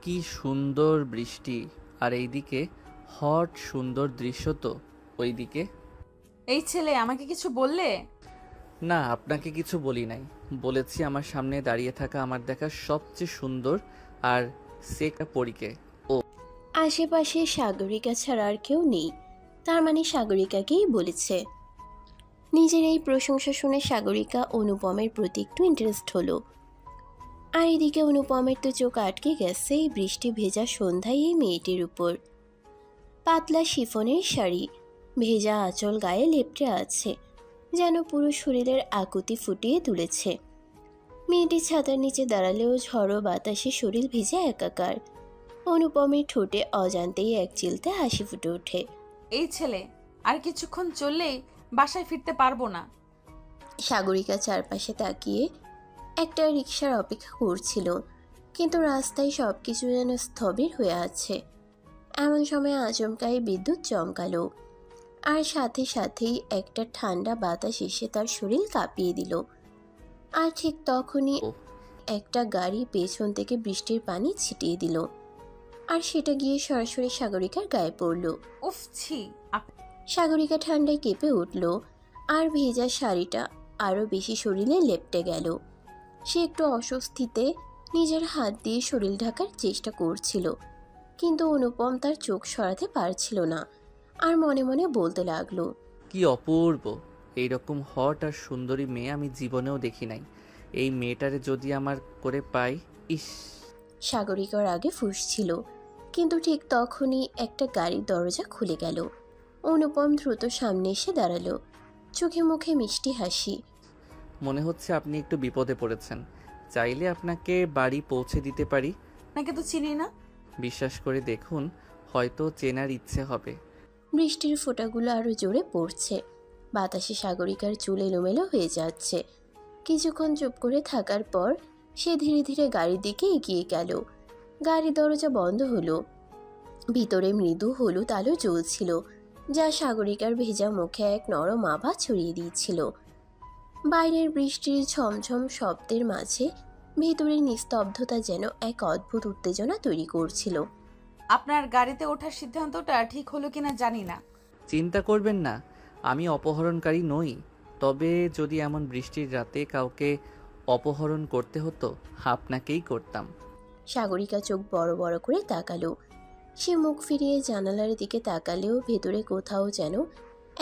কি সুন্দর বৃষ্টি, আর এইদিকে হট সুন্দর দৃশ্য তো ওইদিকে। এই ছেলে, আমাকে কিছু বললে? না, আপনাকে কিছু বলি নাই। বলেছি আমার সামনে দাঁড়িয়ে থাকা আমার দেখা সবচেয়ে সুন্দর আর সেকা পরীকে। ও আশেপাশে সাগরিকা ছাড়া আর কেউ নেই, তার মানে সাগরিকাকেই বলেছে। নিজের এই প্রশংসা শুনে সাগরিকা অনুপমের প্রতি একটু ইন্টারেস্ট হলো। আর এদিকে অনুপমের তো চোখ আটকে গেছে এই বৃষ্টি ভেজা সন্ধ্যায় এই মেয়েটির উপর। পাতলা শিফনের শাড়ি, ভেজা আঁচল গায়ে লেপ্টে আছে, যেন পুরো শরীরের আকুতি ফুটিয়ে তুলেছে। মেয়েটি ছাতার নিচে দাঁড়ালেও ঝড়ো বাতাসে শরীর ভিজে একাকার। অনুপমের ঠোঁটে অজান্তেই এক চিলতে হাসি ফুটে ওঠে। এই ছেলে, আর কিছুক্ষণ চললেই বাসায় ফিরতে পারবো না। সাগরিকা চারপাশে তাকিয়ে একটা রিকশার অপেক্ষা করছিল, কিন্তু রাস্তায় সব কিছু যেন স্থবির হয়ে আছে। এমন সময় আচমকাই বিদ্যুৎ চমকালো, আর সাথে সাথেই একটা ঠান্ডা বাতাস এসে তার শরীর কাঁপিয়ে দিল। আর ঠিক তখনই ও একটা গাড়ি পেছন থেকে বৃষ্টির পানি ছিটিয়ে দিল, আর সেটা গিয়ে সরাসরি সাগরিকার গায়ে পড়ল। উফ, ছি। সাগরিকা ঠান্ডায় কেঁপে উঠল, আর ভেজা শাড়িটা আরও বেশি শরীরে লেপ্টে গেল। সে একটু অস্বস্তিতে নিজের হাত দিয়ে শরীর ঢাকার চেষ্টা করছিল, কিন্তু অনুপম তার চোখ সরাতে পারছিল না, আর মনে মনে বলতে লাগলো, কি অপূর্ব! এইরকম হট আর সুন্দরী মেয়ে আমি জীবনেও দেখি নাই। এই মেয়েটারে যদি আমার করে পাই, ইস। সাগরিকার আগে ফুঁসছিল, কিন্তু ঠিক তখনই একটা গাড়ির দরজা খুলে গেল। অনুপম দ্রুত সামনে এসে দাঁড়ালো, চোখে মুখে মিষ্টি হাসি। মনে হচ্ছে আপনি একটু বিপদে পড়েছেন। চাইলে আপনাকে বাড়ি পৌঁছে দিতে পারি। আপনাকে তো চিনি না। বিশ্বাস করে দেখুন, হয়তো চেনার ইচ্ছে হবে। বৃষ্টির ফোঁটাগুলো আরো জোরে পড়ছে, বাতাসে সাগরিকার চুল এলোমেলো হয়ে যাচ্ছে। কিছুক্ষণ চুপ করে থাকার পর সে ধীরে ধীরে গাড়ির দিকে এগিয়ে গেল। গাড়ির দরজা বন্ধ হলো, ভিতরে মৃদু হলুদ আলো জ্বলছিল, যা সাগরিকার ভেজা মুখে এক নরম আভা ছড়িয়ে দিয়েছিল। বাইরের বৃষ্টির ঝমঝম শব্দের মাঝে ভেতরের নিস্তব্ধতা যেন এক অদ্ভুত উত্তেজনা তৈরি করছিল। আপনার গাড়িতে ওঠার সিদ্ধান্তটা ঠিক হলো কিনা জানি না। চিন্তা করবেন না, আমি অপহরণকারী নই। তবে যদি এমন বৃষ্টির রাতে কাউকে অপহরণ করতে হতো, আপনাকেই করতাম। সাগরিকা চোখ বড় বড় করে তাকালো। সে মুখ ফিরিয়ে জানালার দিকে তাকালেও ভেতরে কোথাও যেন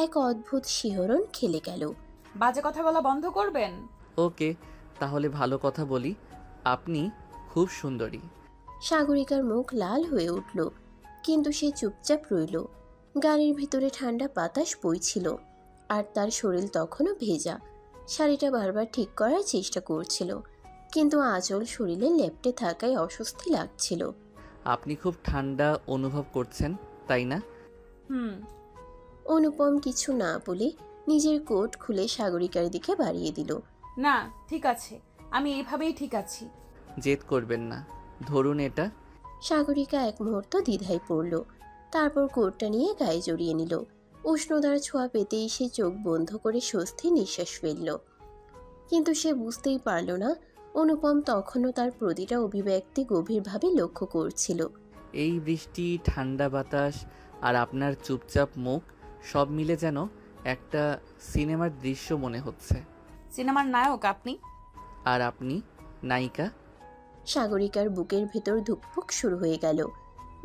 এক অদ্ভুত শিহরণ খেলে গেল। বাজে কথা বলা বন্ধ করবেন। ওকে, তাহলে ভালো কথা বলি। আপনি খুব সুন্দরী। সাগরিকার মুখ লাল হয়ে উঠল, কিন্তু সে চুপচাপ রইল। গাড়ির ভিতরে ঠান্ডা বাতাস বইছিল, আর তার শরীর তখনও ভেজা। শাড়িটা বারবার ঠিক করার চেষ্টা করছিল, কিন্তু আঁচল শরীরে লেপ্টে থাকায় অস্বস্তি লাগছিল। আপনি খুব ঠান্ডা অনুভব করছেন, তাই না? হুম। অনুপম কিছু না বলে নিজের কোট খুলে সাগরিকার দিকে বাড়িয়ে দিল। না, ঠিক আছে, আমি এইভাবেই ঠিক আছি। জেদ করবেন না, ধরুন এটা। সাগরিকা এক মুহূর্ত দ্বিধায় পড়ল, তারপর কোটটা নিয়ে গায়ে জড়িয়ে নিল। উষ্ণতার ছোঁয়া পেতেই সে চোখ বন্ধ করে স্বস্তি নিঃশ্বাস ফেলল। কিন্তু সে বুঝতেই পারল না অনুপম তখনও তার প্রতিটা অভিব্যক্তি গভীরভাবে লক্ষ্য করছিল। এই বৃষ্টি, ঠান্ডা বাতাস আর আপনার চুপচাপ মুখ, সব মিলে যেন একটা সিনেমার দৃশ্য মনে হচ্ছে। সিনেমার নায়ক আপনি? আর আপনি নায়িকা। সাগরিকার বুকের ভেতর ধুকপুক শুরু হয়ে গেল।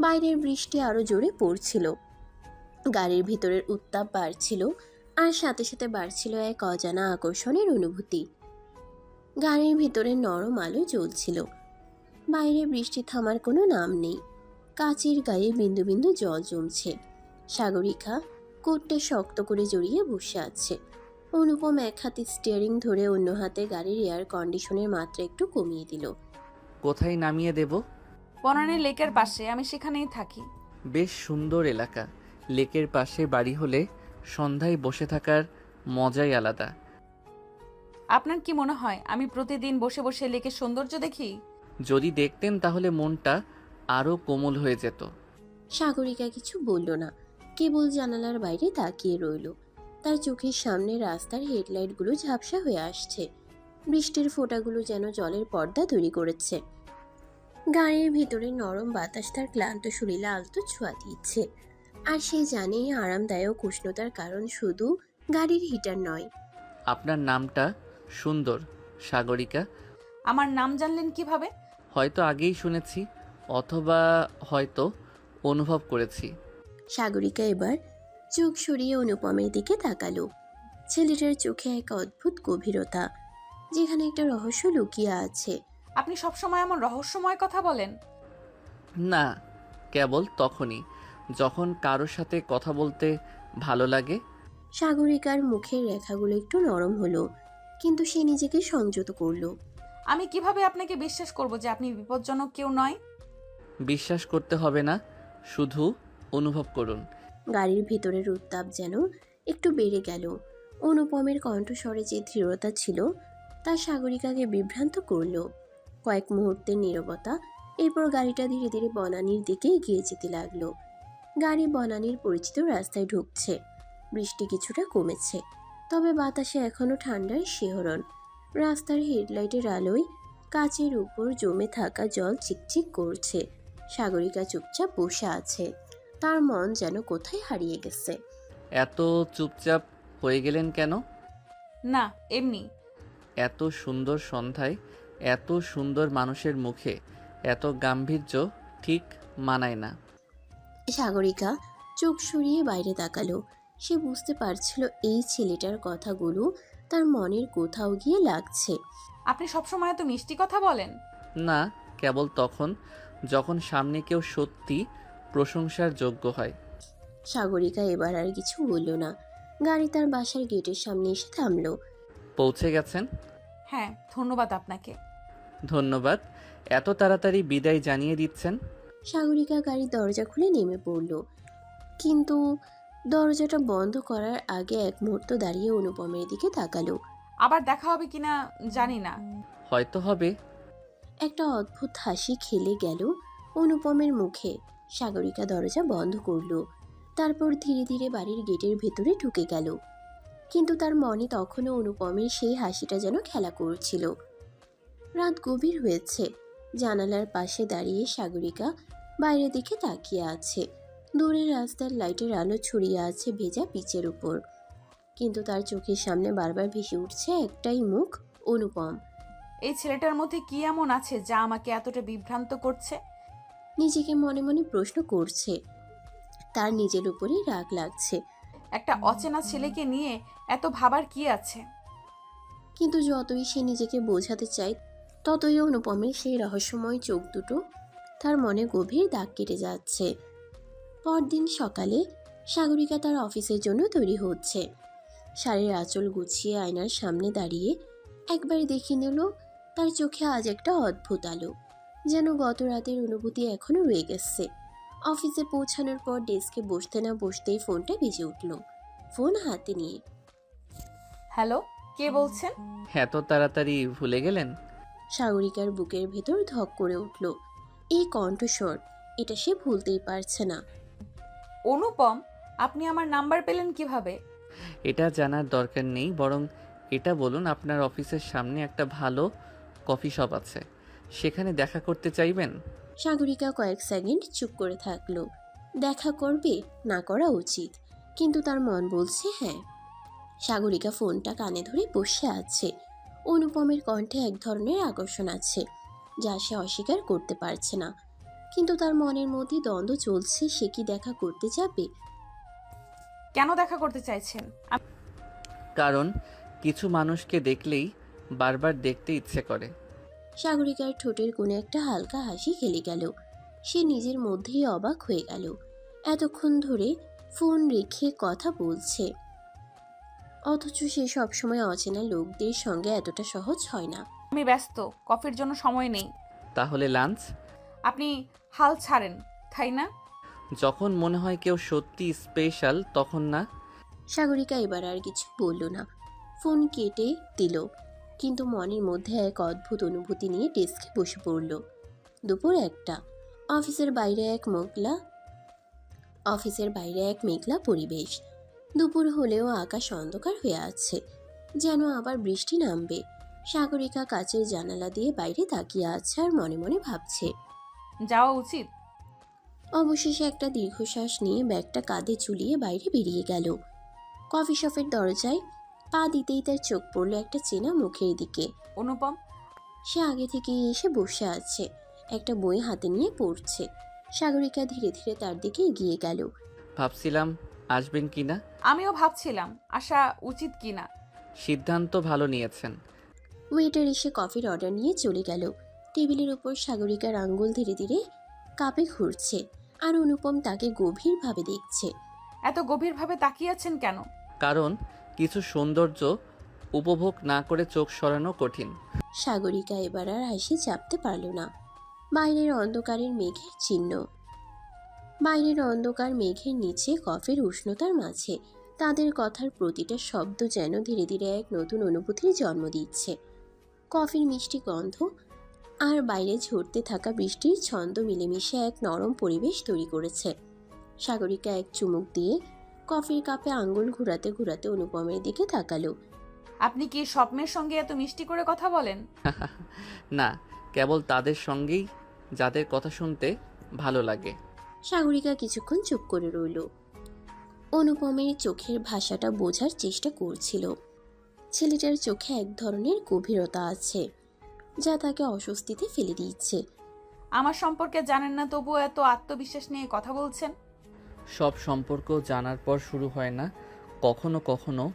বাইরের বৃষ্টি আরো জোরে পড়ছিল, গাড়ির ভিতরের উত্তাপ বাড়ছিল, আর সাথে সাথে বাড়ছিল এক অজানা আকর্ষণের অনুভূতি। গাড়ির ভিতরে নরম আলো জ্বলছিল, বাইরে বৃষ্টি থামার কোনো নাম নেই। কাচের গায়ে বিন্দু বিন্দু জল জমছে। সাগরিকা কোটটা শক্ত করে জড়িয়ে বসে আছে। অনুপম এক হাতে স্টিয়ারিং ধরে অন্য হাতে গাড়ির এয়ার কন্ডিশনের মাত্রা একটু কমিয়ে দিল। কোথায় নামিয়ে দেব? বনানী লেকের পাশে, আমি সেখানেই থাকি। বেশ সুন্দর এলাকা। লেকের পাশে বাড়ি হলে সন্ধ্যায় বসে থাকার মজাই আলাদা। আপনার কি মনে হয় আমি প্রতিদিন বসে বসে লেকের সৌন্দর্য দেখি? যদি দেখতেন তাহলে মনটা আরো কোমল হয়ে যেত। সাগরিকা কিছু বলল না, কেবল জানালার বাইরে তাকিয়ে রইল। তার চোখের সামনে রাস্তার হেডলাইটগুলো ঝাপসা হয়ে আসছে, বৃষ্টির ফোঁটাগুলো যেন জলের পর্দা তৈরি করেছে। গাড়ির ভিতরে নরম বাতাস তার ক্লান্ত শরীরে আলতো ছোঁয়া দিচ্ছে। আর সে জানে এই আরামদায়ক উষ্ণতার কারণ শুধু গাড়ির হিটার নয়। আপনার নামটা সুন্দর, সাগরিকা। আমার নাম জানলেন কিভাবে? হয়তো আগেই শুনেছি, অথবা হয়তো অনুভব করেছি। সাগরিকা এবার চোখ সরিয়ে অনুপমের দিকে তাকালো। ছেলেটার চোখে এক অদ্ভুত গভীরতা, যেখানে একটা রহস্য লুকিয়ে আছে। আপনি সবসময় এমন রহস্যময় কথা বলেন? না, কেবল তখনই যখন কারোর সাথে কথা বলতে ভালো লাগে। সাগরিকার মুখের রেখাগুলো একটু নরম হলো, কিন্তু সে নিজেকে সংযত করলো। আমি কিভাবে আপনাকে বিশ্বাস করব যে আপনি বিপজ্জনক কেউ নয়? বিশ্বাস করতে হবে না, শুধু অনুভব করুন। গাড়ির ভিতরের উত্তাপ যেন একটু বেড়ে গেল। অনুপমের কণ্ঠস্বরে যে দৃঢ়তা ছিল তা সাগরিকাকে বিভ্রান্ত করলো। কয়েক মুহূর্তের নীরবতা, এরপর গাড়িটা ধীরে ধীরে বনানীর দিকে এগিয়ে যেতে লাগলো। গাড়ি বনানীর পরিচিত রাস্তায় ঢুকছে। বৃষ্টি কিছুটা কমেছে, তবে বাতাসে এখনো ঠান্ডার শিহরণ। রাস্তার হেডলাইটের আলোয় কাচের উপর জমে থাকা জল চিকচিক করছে। সাগরিকা চুপচাপ বসে আছে, তার মন যেন কোথায় হারিয়ে গেছে। এত চুপচাপ হয়ে গেলেন কেন? না, এমনি। এত সুন্দর সন্ধ্যায় এত সুন্দর মানুষের মুখে এত গাম্ভীর্য ঠিক মানায় না। সাগরিকা চোখ সরিয়ে বাইরে তাকালো। সে বুঝতে পারছিল এই ছেলেটার কথাগুলো তার মনের কোথাও গিয়ে লাগছে। আপনি সবসময় এত মিষ্টি কথা বলেন? না, কেবল তখন যখন সামনে কেউ সত্যি প্রশংসার যোগ্য হয়। সাগরিকা এবার আর কিছু বলল না। গাড়ি তার বাসার গেটের সামনে এসে থামলো। পৌঁছে গেছেন? হ্যাঁ, ধন্যবাদ আপনাকে। ধন্যবাদ। এত তাড়াতাড়ি বিদায় জানিয়ে দিচ্ছেন? সাগরিকা গাড়ির দরজা খুলে নেমে পড়ল, কিন্তু দরজাটা বন্ধ করার আগে এক মুহূর্ত দাঁড়িয়ে অনুপমের দিকে তাকালো। আবার দেখা হবে কিনা জানি না। হয়তো হবে। একটা অদ্ভুত হাসি খেলে গেল অনুপমের মুখে। সাগরিকা দরজা বন্ধ করলো, তারপর ধীরে ধীরে বাড়ির গেটের ভেতরে ঢুকে গেল। কিন্তু তার মনে তখনও অনুপমের সেই হাসিটা যেন খেলা করছিল। রাত গভীর হয়েছে। জানালার পাশে দাঁড়িয়ে সাগরিকা বাইরের দিকে তাকিয়ে আছে। দূরে রাস্তার লাইটের আলো ছড়িয়ে আছে ভেজা পিচের উপর, কিন্তু তার চোখের সামনে বারবার ভেসে উঠছে একটাই মুখ, অনুপম। এই ছেলেটার মধ্যে কি এমন আছে যা আমাকে এতটা বিভ্রান্ত করছে? নিজেকে মনে মনে প্রশ্ন করছে। তার নিজের উপরেই রাগ লাগছে। একটা অচেনা ছেলেকে নিয়ে এত ভাবার কি আছে? কিন্তু যতই সে নিজেকে বোঝাতে চায়, ততই অনুপমের সেই রহস্যময় চোখ দুটো তার মনে গভীর দাগ কেটে যাচ্ছে। পরদিন সকালে সাগরিকা তার অফিসের জন্য তৈরি হচ্ছে। শাড়ির আঁচল গুছিয়ে আয়নার সামনে দাঁড়িয়ে একবার দেখে নিল তার চোখে আজ একটা অদ্ভুত আলো, যেন গত রাতের অনুভূতি এখনো রয়ে গেছে। অফিসে পৌঁছানোর পর ডেস্কে বসতে না বসতেই ফোনটা বেজে উঠল। ফোন হাতে নিয়ে, হ্যালো, কে বলছেন? এত তাড়াতাড়ি ভুলে গেলেন? সাগরিকার বুকের ভেতর ধক করে উঠল। এই কণ্ঠস্বর, এটা সে ভুলতেই পারছে না। অনুপম, আপনি আমার নাম্বার পেলেন কিভাবে? এটা জানার দরকার নেই, বরং এটা বলুন, আপনার অফিসের সামনে একটা ভালো কফি শপ আছে, সেখানে দেখা করতে চাইবেন? সাগরিকা কয়েক সেকেন্ড চুপ করে থাকলো। দেখা করবে, না করা উচিত, কিন্তু তার মন বলছে হ্যাঁ। সাগরিকা ফোনটা কানে ধরে বসে আছে। অনুপমের কণ্ঠে এক ধরনের আকর্ষণ আছে, যা সে অস্বীকার করতে পারছে না। কিন্তু তার মনের মধ্যে দ্বন্দ্ব চলছে, সে কি দেখা করতে যাবে? কেন দেখা করতে চাইছেন? কারণ কিছু মানুষকে দেখলেই বারবার দেখতে ইচ্ছে করে। সাগরিকার ঠোঁটের কোণে একটা হালকা হাসি খেলে গেল। সে নিজের মধ্যেই অবাক হয়ে গেল। এতক্ষণ ধরে ফোন রেখে কথা বলছে, অথচ সে সবসময় অচেনা লোকদের সঙ্গে এতটা সহজ হয় না। আমি ব্যস্ত, কফির জন্য সময় নেই। তাহলে লাঞ্চ? আপনি হাল ছাড়েন, তাই না? যখন মনে হয় কেউ সত্যি স্পেশাল তখন না। সাগরিকা এবার আর কিছু বলল না, ফোন কেটে দিল। কিন্তু মনের মধ্যে এক অদ্ভুত অনুভূতি নিয়ে ডেস্কে বসে পড়ল। দুপুর একটা। অফিসের বাইরে এক মেঘলা পরিবেশ। দুপুর হলেও আকাশ অন্ধকার হয়ে আছে, যেন আবার বৃষ্টি নামবে। সাগরিকা কাচের জানালা দিয়ে বাইরে তাকিয়ে আছে আর মনে মনে ভাবছে, যাওয়া উচিত? অবশেষে একটা দীর্ঘশ্বাস নিয়ে ব্যাগটা কাঁধে ঝুলিয়ে বাইরে বেরিয়ে গেল। কফি শপের দরজায় পা দিতেই তার চোখ পড়ল একটা চেনা মুখের দিকে। অনুপম। সে আগে থেকেই এসে বসে আছে, একটা বই হাতে নিয়ে পড়ছে। সাগরিকা ধীরে ধীরে তার দিকে এগিয়ে গেল। ভাবছিলাম আসবেন কি না। আমিও ভাবছিলাম আসা উচিত কিনা। সিদ্ধান্ত ভালো নিয়েছেন। ওয়েটার এসে কফির অর্ডার নিয়ে চলে গেল। টেবিলের উপর সাগরিকার আঙ্গুল ধীরে ধীরে কাপে ঘুরছে, আর অনুপম তাকে গভীরভাবে দেখছে। এত গভীরভাবে তাকিয়ে আছেন কেন? কারণ কিছু সৌন্দর্য উপভোগ না করে চোখ সরানো কঠিন। সাগরিকা এবার আর হাসি চাপতে পারল না। বাইরের অন্ধকারের মেঘের চিহ্ন, বাইরের অন্ধকার মেঘের নিচে কফির উষ্ণতার মাঝে তাদের কথার প্রতিটা শব্দ যেন ধীরে ধীরে এক নতুন অনুভূতির জন্ম দিচ্ছে। কফির মিষ্টি গন্ধ আর বাইরে ঝরতে থাকা বৃষ্টির ছন্দ মিলেমিশে এক নরম পরিবেশ তৈরি করেছে। সাগরিকা এক চুমুক দিয়ে কফির কাপে আঙ্গুল ঘুরাতে ঘুরাতে অনুপমের দিকে তাকালো। আপনি কি স্বপ্নের সঙ্গে এত মিষ্টি করে কথা বলেন? না, কেবল তাদের সঙ্গেই যাদের কথা শুনতে ভালো লাগে। সাগরিকা কিছুক্ষণ চুপ করে রইল। অনুপমের চোখের ভাষাটা বোঝার চেষ্টা করছিল। ছেলেটার চোখে এক ধরনের গভীরতা আছে যা তাকে অস্বস্তিতে ফেলে দিচ্ছে। আমার সম্পর্কে জানেন না, তবুও এত আত্মবিশ্বাস নিয়ে কথা বলছেন। সব সম্পর্ক জানার পর শুরু হয় না, কখনো কখনো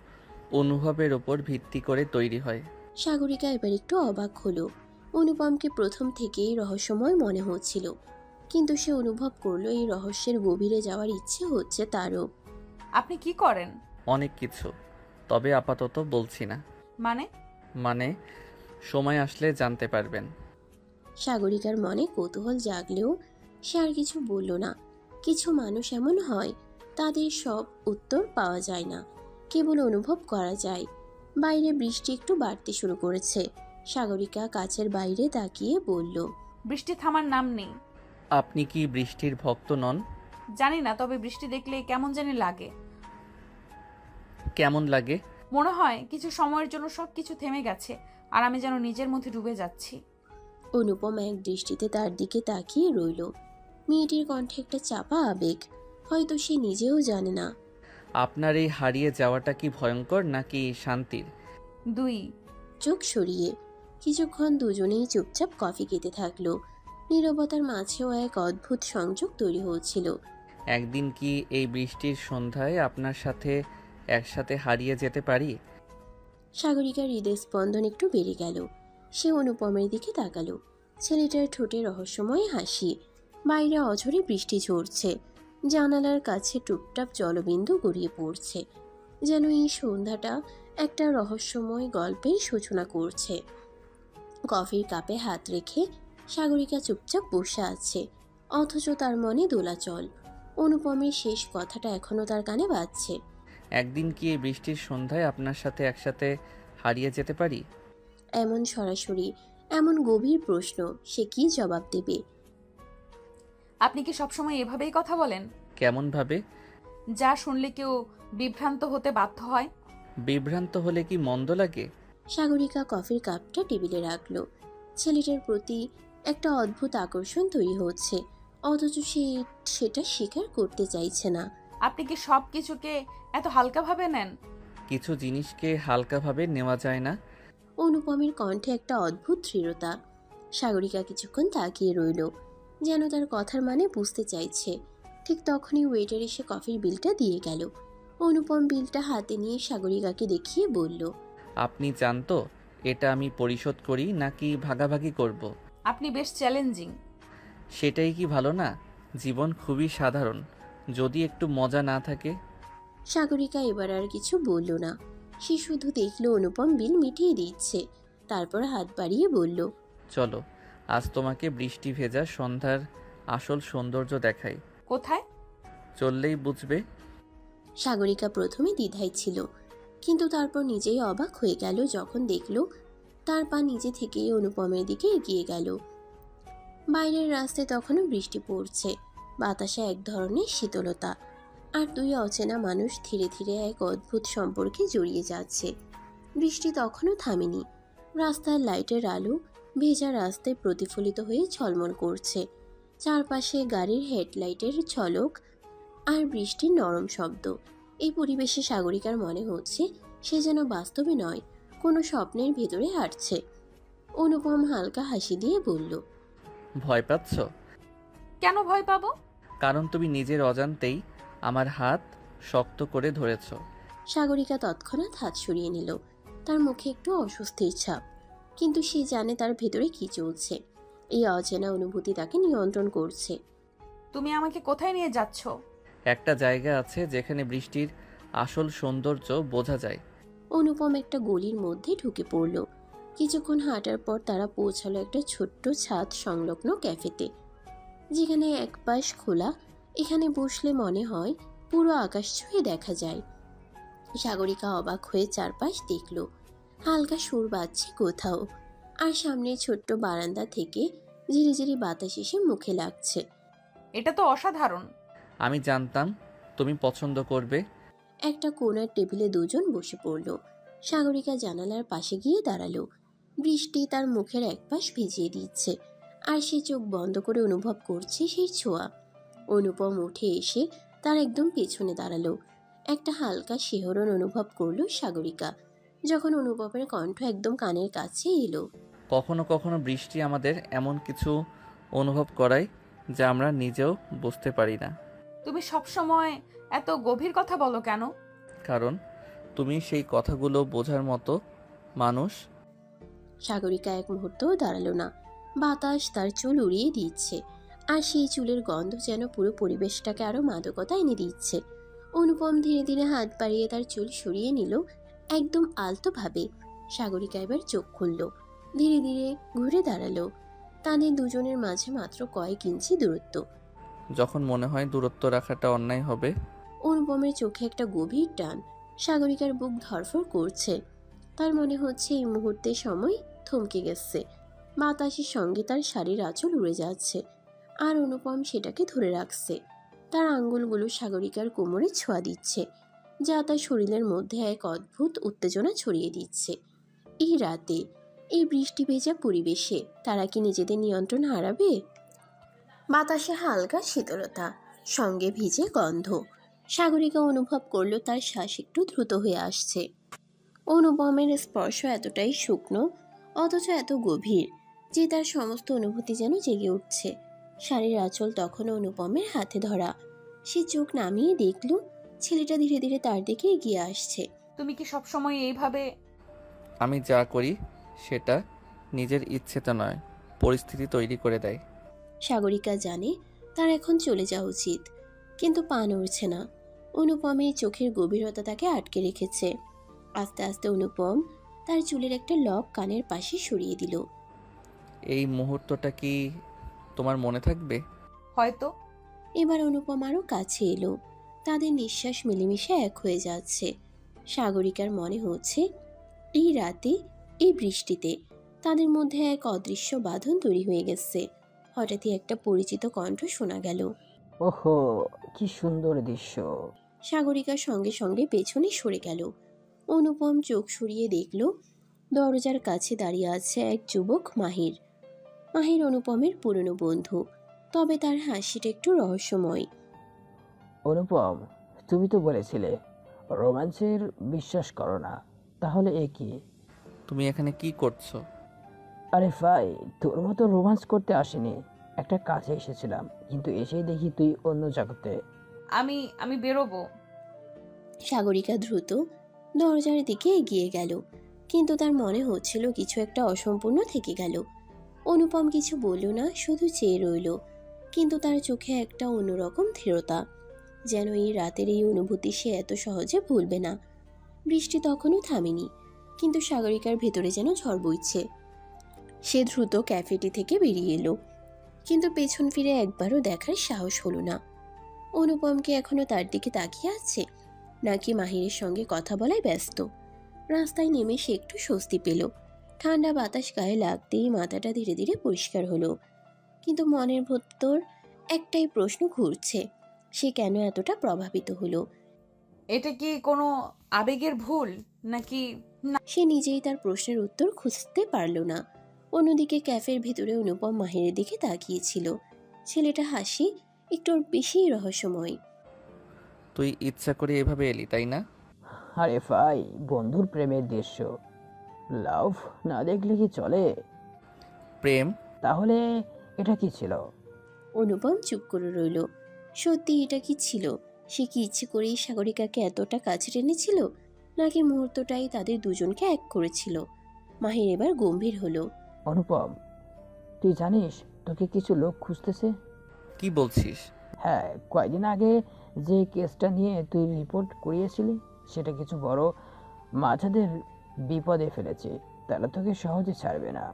অনুভবের ওপর ভিত্তি করে তৈরি হয়। সাগরিকা এবার একটু অবাক হলো। অনুপমকে প্রথম থেকেই রহস্যময় মনে হচ্ছিল, কিন্তু সে অনুভব করলো এই রহস্যের গভীরে যাওয়ার ইচ্ছে হচ্ছে তারও। আপনি কি করেন? অনেক কিছু, তবে আপাতত বলছি না। মানে? সময় আসলে জানতে পারবেন। সাগরিকার মনে কৌতূহল জাগলেও সে আর কিছু বলল না। কিছু মানুষ এমন হয়, তাদের সব উত্তর পাওয়া যায় না, কেবল অনুভব করা যায়। বাইরে বৃষ্টি একটু বাড়তে শুরু করেছে। সাগরিকা কাছের বাইরে তাকিয়ে বলল, বৃষ্টি থামার নাম নেই। আপনি কি বৃষ্টির ভক্ত নন? জানি না, তবে বৃষ্টি দেখলে কেমন জানি লাগে। কেমন লাগে? মনে হয় কিছু সময়ের জন্য সবকিছু থেমে গেছে, আর আমি যেন নিজের মধ্যে ডুবে যাচ্ছি। অনুপম এক দৃষ্টিতে তার দিকে তাকিয়ে রইল। মেয়েটির কণ্ঠে একটা চাপা আবেগ, হয়তো সে নিজেও জানে না। আপনার এই হারিয়ে যাওয়াটা কি ভয়ঙ্কর নাকি শান্তির? দুই। চোখ সরিয়ে কিছুক্ষণ দুজনেই চুপচাপ কফি খেতে থাকলো। নীরবতার মাঝেও এক অদ্ভুত সংযোগ তৈরি হচ্ছিল। একদিন কি এই বৃষ্টির সন্ধ্যায় আপনার সাথে একসাথে হারিয়ে যেতে পারি? সাগরিকার হৃদয় স্পন্দন একটু বেড়ে গেল। সে অনুপমের দিকে তাকালো। ছেলেটার ঠোঁটে রহস্যময় হাসি। বাইরে অঝরে বৃষ্টি ঝরছে, জানালার কাছে টুপটাপ জলবিন্দু গড়িয়ে পড়ছে, যেন এই সন্ধ্যাটা একটা রহস্যময় গল্পের সূচনা করছে। কফির কাপে হাত রেখে সাগরিকা চুপচাপ বসে আছে, অথচ তার মনে দোলাচল। অনুপমের শেষ কথাটা এখনো তার কানে বাজছে। একদিন কি এই বৃষ্টির সন্ধ্যায় আপনার সাথে একসাথে হারিয়ে যেতে পারি? এমন সরাসরি, এমন গভীর প্রশ্ন সে কি জবাব দেবে? আপনি কি সবসময় এভাবেই কথা বলেন? কেমন ভাবে? যা শুনলে কেউ বিভ্রান্ত হতে বাধ্য হয়। বিভ্রান্ত হলে কি মন্দ লাগে? সাগরিকা কফির কাপটা টেবিলে রাখলো। ছেলেটার প্রতি একটা অদ্ভুত আকর্ষণ তৈরি হচ্ছে, অথচ সে সেটা স্বীকার করতে চাইছে না। আপনি কি সব কিছুকে এত হালকাভাবে নেন? কিছু জিনিসকে হালকাভাবে নেওয়া যায় না। অনুপমের কণ্ঠে একটা অদ্ভুত দৃঢ়তা। সাগরিকা কিছুক্ষণ তাকিয়ে রইল, যেন তার কথার মানে বুঝতে চাইছে। ঠিক তখনই ওয়েটার এসে কফির বিলটা দিয়ে গেল। অনুপম বিলটা হাতে নিয়ে সাগরিকাকে দেখিয়ে বলল, আপনি চান তো এটা আমি পরিশোধ করি নাকি ভাগাভাগি করব? আপনি বেশ চ্যালেঞ্জিং। সেটাই কি ভালো না? জীবন খুবই সাধারণ, যদি একটু মজা না থাকে। সাগরিকা এবার আর কিছু বলল না। সে শুধু দেখলো অনুপম বিল মিটিয়ে দিচ্ছে, তারপর হাত বাড়িয়ে বলল, চলো, আজ তোমাকে বৃষ্টি ভেজা সন্ধ্যার আসল সৌন্দর্য দেখাই। কোথায়? চললেই বুঝবে। সাগরিকা প্রথমে দ্বিধায় ছিল, কিন্তু তারপর নিজেই অবাক হয়ে গেল যখন দেখল তার পা নিজে থেকেই অনুপমের দিকে এগিয়ে গেল। বাইরের রাস্তায় তখনও বৃষ্টি পড়ছে, বাতাসে এক ধরনের শীতলতা, আর দুই অচেনা মানুষ ধীরে ধীরে এক অদ্ভুত সম্পর্কে জড়িয়ে যাচ্ছে। বৃষ্টি তখনও থামেনি। রাস্তার লাইটের আলো ভেজা রাস্তায় প্রতিফলিত হয়ে ঝলমল করছে। চারপাশে গাড়ির হেডলাইটের ঝলক আর বৃষ্টির নরম শব্দ। এই পরিবেশে সাগরিকার মনে হচ্ছে সে যেন বাস্তবে নয়, কোনো স্বপ্নের ভেতরে হাঁটছে। অনুপম হালকা হাসি দিয়ে বলল, ভয় পাচ্ছ? কেন ভয় পাবো? কারণ তুমি নিজের অজান্তেই আমার হাত শক্ত করে ধরেছ। সাগরিকা তৎক্ষণাৎ হাত সরিয়ে নিল। তার মুখে একটু অস্বস্তির ছাপ, কিন্তু সে জানে তার ভেতরে কি চলছে। এই অচেনা অনুভূতি তাকে নিয়ন্ত্রণ করছে। তুমি আমাকে কোথায় নিয়ে যাচ্ছ? একটা জায়গা আছে যেখানে বৃষ্টির আসল সৌন্দর্য বোঝা যায়। অনুপম একটা গলির মধ্যে ঢুকে পড়ল। কিছুক্ষণ হাঁটার পর তারা পৌঁছালো একটা ছোট্ট ছাদ সংলগ্ন ক্যাফেতে, যেখানে এক পাশ খোলা। এখানে বসলে মনে হয় পুরো আকাশ ছুঁয়ে দেখা যায়। সাগরিকা অবাক হয়ে চারপাশ দেখল। হালকা সুর বাজছে কোথাও, আর সামনে ছোট্ট বারান্দা থেকে ঝিরিঝিরি বাতাস এসে মুখে লাগছে। এটা তো অসাধারণ। আমি জানতাম তুমি পছন্দ করবে। একটা কোণার টেবিলে দুজন বসে পড়ল। সাগরিকা জানালার পাশে গিয়ে দাঁড়ালো। বৃষ্টি তার মুখের একপাশ ভিজিয়ে দিচ্ছে, আর সে চোখ বন্ধ করে অনুভব করছে সেই ছোঁয়া। অনুপম উঠে এসে তার একদম পেছনে দাঁড়ালো। একটা হালকা শিহরণ অনুভব করলো সাগরিকা, যখন অনুভবের কণ্ঠ একদম কানের কাছে এলো। কখনো কখনো বৃষ্টি আমাদের এমন কিছু অনুভব করায় যা আমরা নিজেও বুঝতে পারি না। তুমি সবসময় এত গভীর কথা বলো কেন? কারণ তুমি সেই কথাগুলো বোঝার মতো মানুষ। সাগরিকা এক মুহূর্তও দাঁড়ালো না। বাতাস তার চুল উড়িয়ে দিচ্ছে, আর সেই চুলের গন্ধ যেন পুরো পরিবেশটাকে আরো মাদকতা এনে দিচ্ছে। অনুপম ধীরে ধীরে হাত বাড়িয়ে তার চুল সরিয়ে নিল, একদম আলতোভাবে। সাগরিকা এবার চোখ খুলল, ধীরে ধীরে ঘুরে দাঁড়ালো। তাদের দুজনের মাঝে মাত্র কয়েক ইঞ্চি দূরত্ব। যখন মনে হয় দূরত্ব রাখাটা অন্যায় হবে। অনুপমের চোখে একটা গভীর টান। সাগরিকার বুক ধড়ফড় করছে। তার মনে হচ্ছে এই মুহূর্তে সময় থমকে গেছে। বাতাসের সঙ্গে তার শাড়ির আঁচল উড়ে যাচ্ছে, আর অনুপম সেটাকে ধরে রাখছে। তার আঙ্গুলগুলো সাগরিকার কোমরে ছোঁয়া দিচ্ছে, যা তার শরীরের মধ্যে এক অদ্ভুত উত্তেজনা ছড়িয়ে দিচ্ছে। এই রাতে, এই বৃষ্টি ভেজা পরিবেশে তারা কি নিজেদের নিয়ন্ত্রণ হারাবে? বাতাসে হালকা শীতলতা, সঙ্গে ভিজে গন্ধ। সাগরিকা অনুভব করলো তার শ্বাস একটু দ্রুত হয়ে আসছে। অনুপমের স্পর্শ এতটাই শুকনো, অথচ এত গভীর যে তার সমস্ত অনুভূতি যেন জেগে উঠছে। শাড়ির আঁচল তখনও অনুপমের হাতে ধরা। সে চোখ নামিয়ে দেখল ছেলেটা ধীরে ধীরে তার দিকে এগিয়ে আসছে। তুমি কি সবসময় এইভাবে? আমি যা করি সেটা নিজের ইচ্ছেতে নয়, পরিস্থিতি তৈরি করে দেয়। সাগরিকা জানে তার এখন চলে যাওয়া উচিত, কিন্তু পা নড়ছে না। অনুপমের চোখের গভীরতা তাকে আটকে রেখেছে। আস্তে আস্তে অনুপম তার চুলের একটা লক কানের পাশে সরিয়ে দিল। এই মুহূর্তটা কি তোমার মনে থাকবে? হয়তো। এবার অনুপম আরও কাছে এলো। তাদের নিঃশ্বাস মিলেমিশে এক হয়ে যাচ্ছে। সাগরিকার মনে হচ্ছে এই রাতে, এই বৃষ্টিতে তাদের মধ্যে এক অদৃশ্য বাঁধন তৈরি হয়ে গেছে। হঠাৎই একটা পরিচিত কণ্ঠ শোনা গেল। ওহো, কি সুন্দর দৃশ্য। সাগরিকার সঙ্গে সঙ্গে পেছনে সরে গেল। অনুপম চোখ সরিয়ে দেখল দরজার কাছে দাঁড়িয়ে আছে এক যুবক মাহির। মাহির অনুপমের পুরনো বন্ধু, তবে তার হাসিটা একটু রহস্যময়। অনুপম, তুমি তো বলেছিলে রোম্যান্সের বিশ্বাস করো না, তাহলে এ কি? তুমি এখানে কি করছো? আরে ভাই, তোর মতো রোম্যান্স করতে আসিনি, একটা কাজে এসেছিলাম, কিন্তু এসেই দেখি তুই অন্য জগতে। আমি বেরোবো। সাগরিকা দ্রুত দরজার দিকে এগিয়ে গেল, কিন্তু তার মনে হচ্ছিল কিছু একটা অসম্পূর্ণ থেকে গেল। অনুপম কিছু বলল না, শুধু চেয়ে রইল, কিন্তু তার চোখে একটা অন্যরকম দৃঢ়তা, যেন এই রাতের এই অনুভূতি সে এত সহজে ভুলবে না। বৃষ্টি তখনও থামেনি, কিন্তু সাগরিকার ভেতরে যেন ঝড় বইছে। সে দ্রুত ক্যাফেটি থেকে বেরিয়ে এলো, কিন্তু পেছন ফিরে একবারও দেখার সাহস হলো না। অনুপমকে এখনো তার দিকে তাকিয়ে আছে, নাকি মাহিরের সঙ্গে কথা বলায় ব্যস্ত। রাস্তায় নেমে সে একটু স্বস্তি পেল। ঠান্ডা বাতাস গায়ে লাগতেই মাথাটা ধীরে ধীরে পরিষ্কার হলো, কিন্তু মনের ভেতর একটাই প্রশ্ন ঘুরছে, সে কেন এতটা প্রভাবিত হলো? এটা কি কোনো আবেগের ভুল নাকি? না। সে নিজেই তার প্রশ্নের উত্তর খুঁজতে পারল না। অন্যদিকে ক্যাফের ভেতরে অনুপম মাহিরের দিকে তাকিয়েছিল। ছেলেটা হাসি একটু বেশি রহস্যময়। তুই ইচ্ছা করে এভাবে এলি তাই না? আরে ভাই, বন্ধুর প্রেমের দৃশ্য লাভ না দেখলে কি চলে? প্রেম? তাহলে এটা কি ছিল? অনুপম চুপ করে রইল। সত্যি এটা কি ছিল? সে কি ইচ্ছে করেই সাগরিকাকে এতটা কাছে টেনেছিল, নাকি মুহূর্তটাই তাদের দুজনকে এক করেছিল? মাহির এবার গম্ভীর হলো। অনুপম, তুই জানিস তোকে কিছু লোক খুঁজতেছে? কি বলছিস? হ্যাঁ, কয়েকদিন আগে যে কেসটা নিয়ে তুই রিপোর্ট করিয়েছিলি, সেটা কিছু বড় মাঝাদের বিপদে ফেলেছে। তারা তোকে সহজে ছাড়বে না।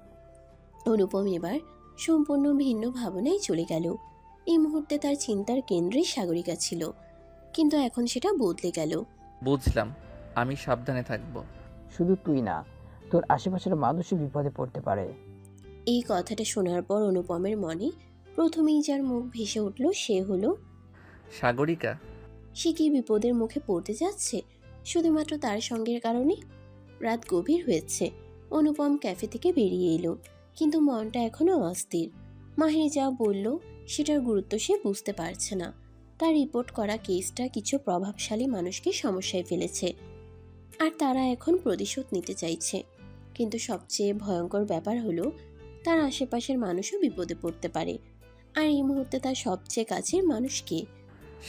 অনুপম এবার সম্পূর্ণ ভিন্ন ভাবনায় চলে গেল। এই মুহূর্তে তার চিন্তার কেন্দ্রে সাগরিকা ছিল, কিন্তু এখন সেটা বদলে গেল। বুঝলাম, আমি সাবধানে থাকবো। শুধু তুই না, তোর আশেপাশের মানুষও বিপদে পড়তে পারে। এই কথাটা শোনার পর অনুপমের মনে প্রথমেই যার মুখ ভেসে উঠল সে হলো সাগরিকা? সে কি বিপদের মুখে পড়তে যাচ্ছে শুধুমাত্র তার সঙ্গের কারণে? রাত গভীর হয়েছে। অনুপম ক্যাফে থেকে বেরিয়ে এলো, কিন্তু মনটা এখনো অস্থির। মাহির যা বলল সেটার গুরুত্ব সে বুঝতে পারছে না। তার রিপোর্ট করা কেসটা কিছু প্রভাবশালী মানুষকে সমস্যায় ফেলেছে, আর তারা এখন প্রতিশোধ নিতে চাইছে। কিন্তু সবচেয়ে ভয়ঙ্কর ব্যাপার হলো তার আশেপাশের মানুষও বিপদে পড়তে পারে। আর এই মুহূর্তে তার সবচেয়ে কাছের মানুষকে।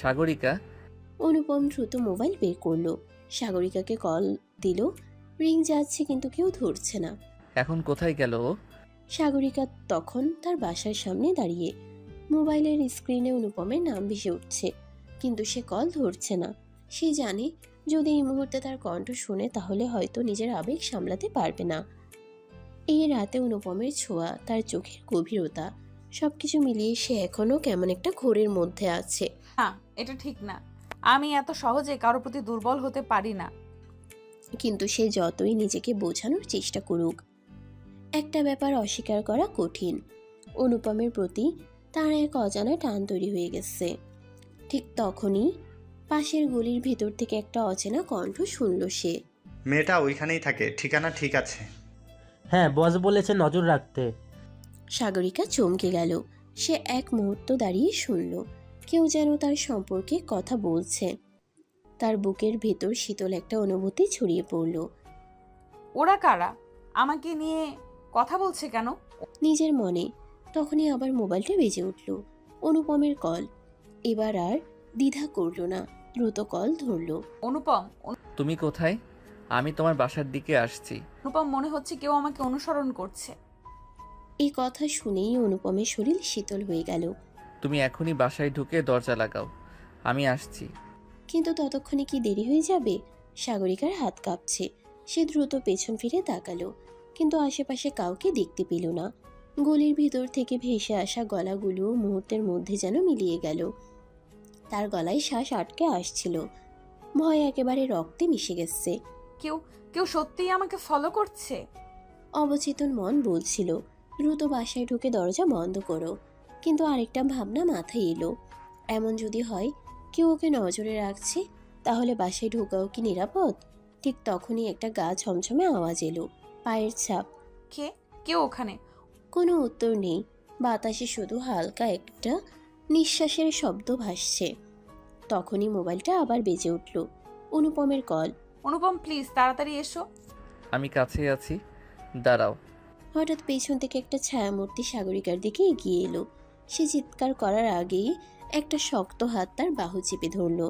সাগরিকা? অনুপম দ্রুত মোবাইল বের করলো, সাগরিকাকে কল দিল। রিং যাচ্ছে কিন্তু কেউ ধরছে না। এখন কোথায় গেল ও? সাগরিকা তখন তার বাসার সামনে দাঁড়িয়ে। মোবাইলের স্ক্রিনে অনুপমের নাম ভেসে উঠছে, কিন্তু সে কল ধরছে না। সে জানে যদি এই মুহূর্তে তার কণ্ঠ শুনে তাহলে হয়তো নিজের আবেগ সামলাতে পারবে না। এই রাতে অনুপমের ছোঁয়া, তার চোখের গভীরতা, সবকিছু মিলিয়ে সে এখনো কেমন একটা ঘোরের মধ্যে আছে। না, এটা ঠিক না। আমি এত সহজে কারো প্রতি দুর্বল হতে পারি না। কিন্তু সে যতই নিজেকে বোঝানোর চেষ্টা করুক, একটা ব্যাপার অস্বীকার করা কঠিন। অনুপমের প্রতি তার এক অজানা টান তৈরি হয়ে গেছে। ঠিক তখনই পাশের গলির ভিতর থেকে একটা অচেনা কণ্ঠ শুনল সে। মেয়েটা ওইখানেই থাকে, ঠিকানা ঠিক আছে। হ্যাঁ, বস বলেছে নজর রাখতে। সাগরিকা চমকে গেল। সে এক মুহূর্ত দাঁড়িয়ে শুনল কেউ যেন তার সম্পর্কে কথা বলছে। তার বুকের ভেতর শীতল একটা অনুভূতি ছড়িয়ে পড়ল। ওরা কারা? আমাকে নিয়ে কথা বলছে কেন? নিজের মনে তখনই আবার মোবাইলটা বেজে উঠল। অনুপমের কল। এবার আর দ্বিধা করল না, দ্রুত কল ধরল। অনুপম, তুমি কোথায়? আমি তোমার বাসার দিকে আসছি। অনুপম, মনে হচ্ছে কেউ আমাকে অনুসরণ করছে। এই কথা শুনেই অনুপমের শরীর শীতল হয়ে গেল। তুমি এখনই বাসায় ঢুকে দরজা লাগাও, আমি আসছি। কিন্তু ততক্ষণে কি দেরি হয়ে যাবে? সাগরিকার হাত কাঁপছে। সে দ্রুত পেছন ফিরে তাকালো, কিন্তু আশেপাশে কাউকে দেখতে পেল না। গলির ভিতর থেকে ভেসে আসা গলাগুলো মুহূর্তের মধ্যে যেন মিলিয়ে গেল। তার গলায় শ্বাস আটকে আসছিল, ভয় একেবারে রক্তে মিশে গেছে। কেউ কেউ সত্যিই আমাকে ফলো করছে। অবচেতন মন বলছিল দ্রুত বাসায় ঢুকে দরজা বন্ধ করো, কিন্তু আরেকটা ভাবনা মাথায় এলো। এমন যদি হয় কেউ ওকে নজরে রাখছে, তাহলে বাসায় ঢোকাও কি নিরাপদ? ঠিক তখনই একটা গা ছমছমে আওয়াজ এলো, পায়ের ছাপ। কে? কেউ ওখানে? কোনো উত্তর নেই, বাতাসে শুধু হালকা একটা নিঃশ্বাসের শব্দ ভাসছে। তখনই মোবাইলটা আবার বেজে উঠল। অনুপমের কল। অনুপম, প্লিজ তাড়াতাড়ি এসো। আমি কাছে আছি, দাঁড়াও। হঠাৎ পেছন থেকে একটা ছায়ামূর্তি সাগরিকার দিকে এগিয়ে এলো। সে চিৎকার করার আগেই একটা শক্ত হাত তার বাহু চেপে ধরল।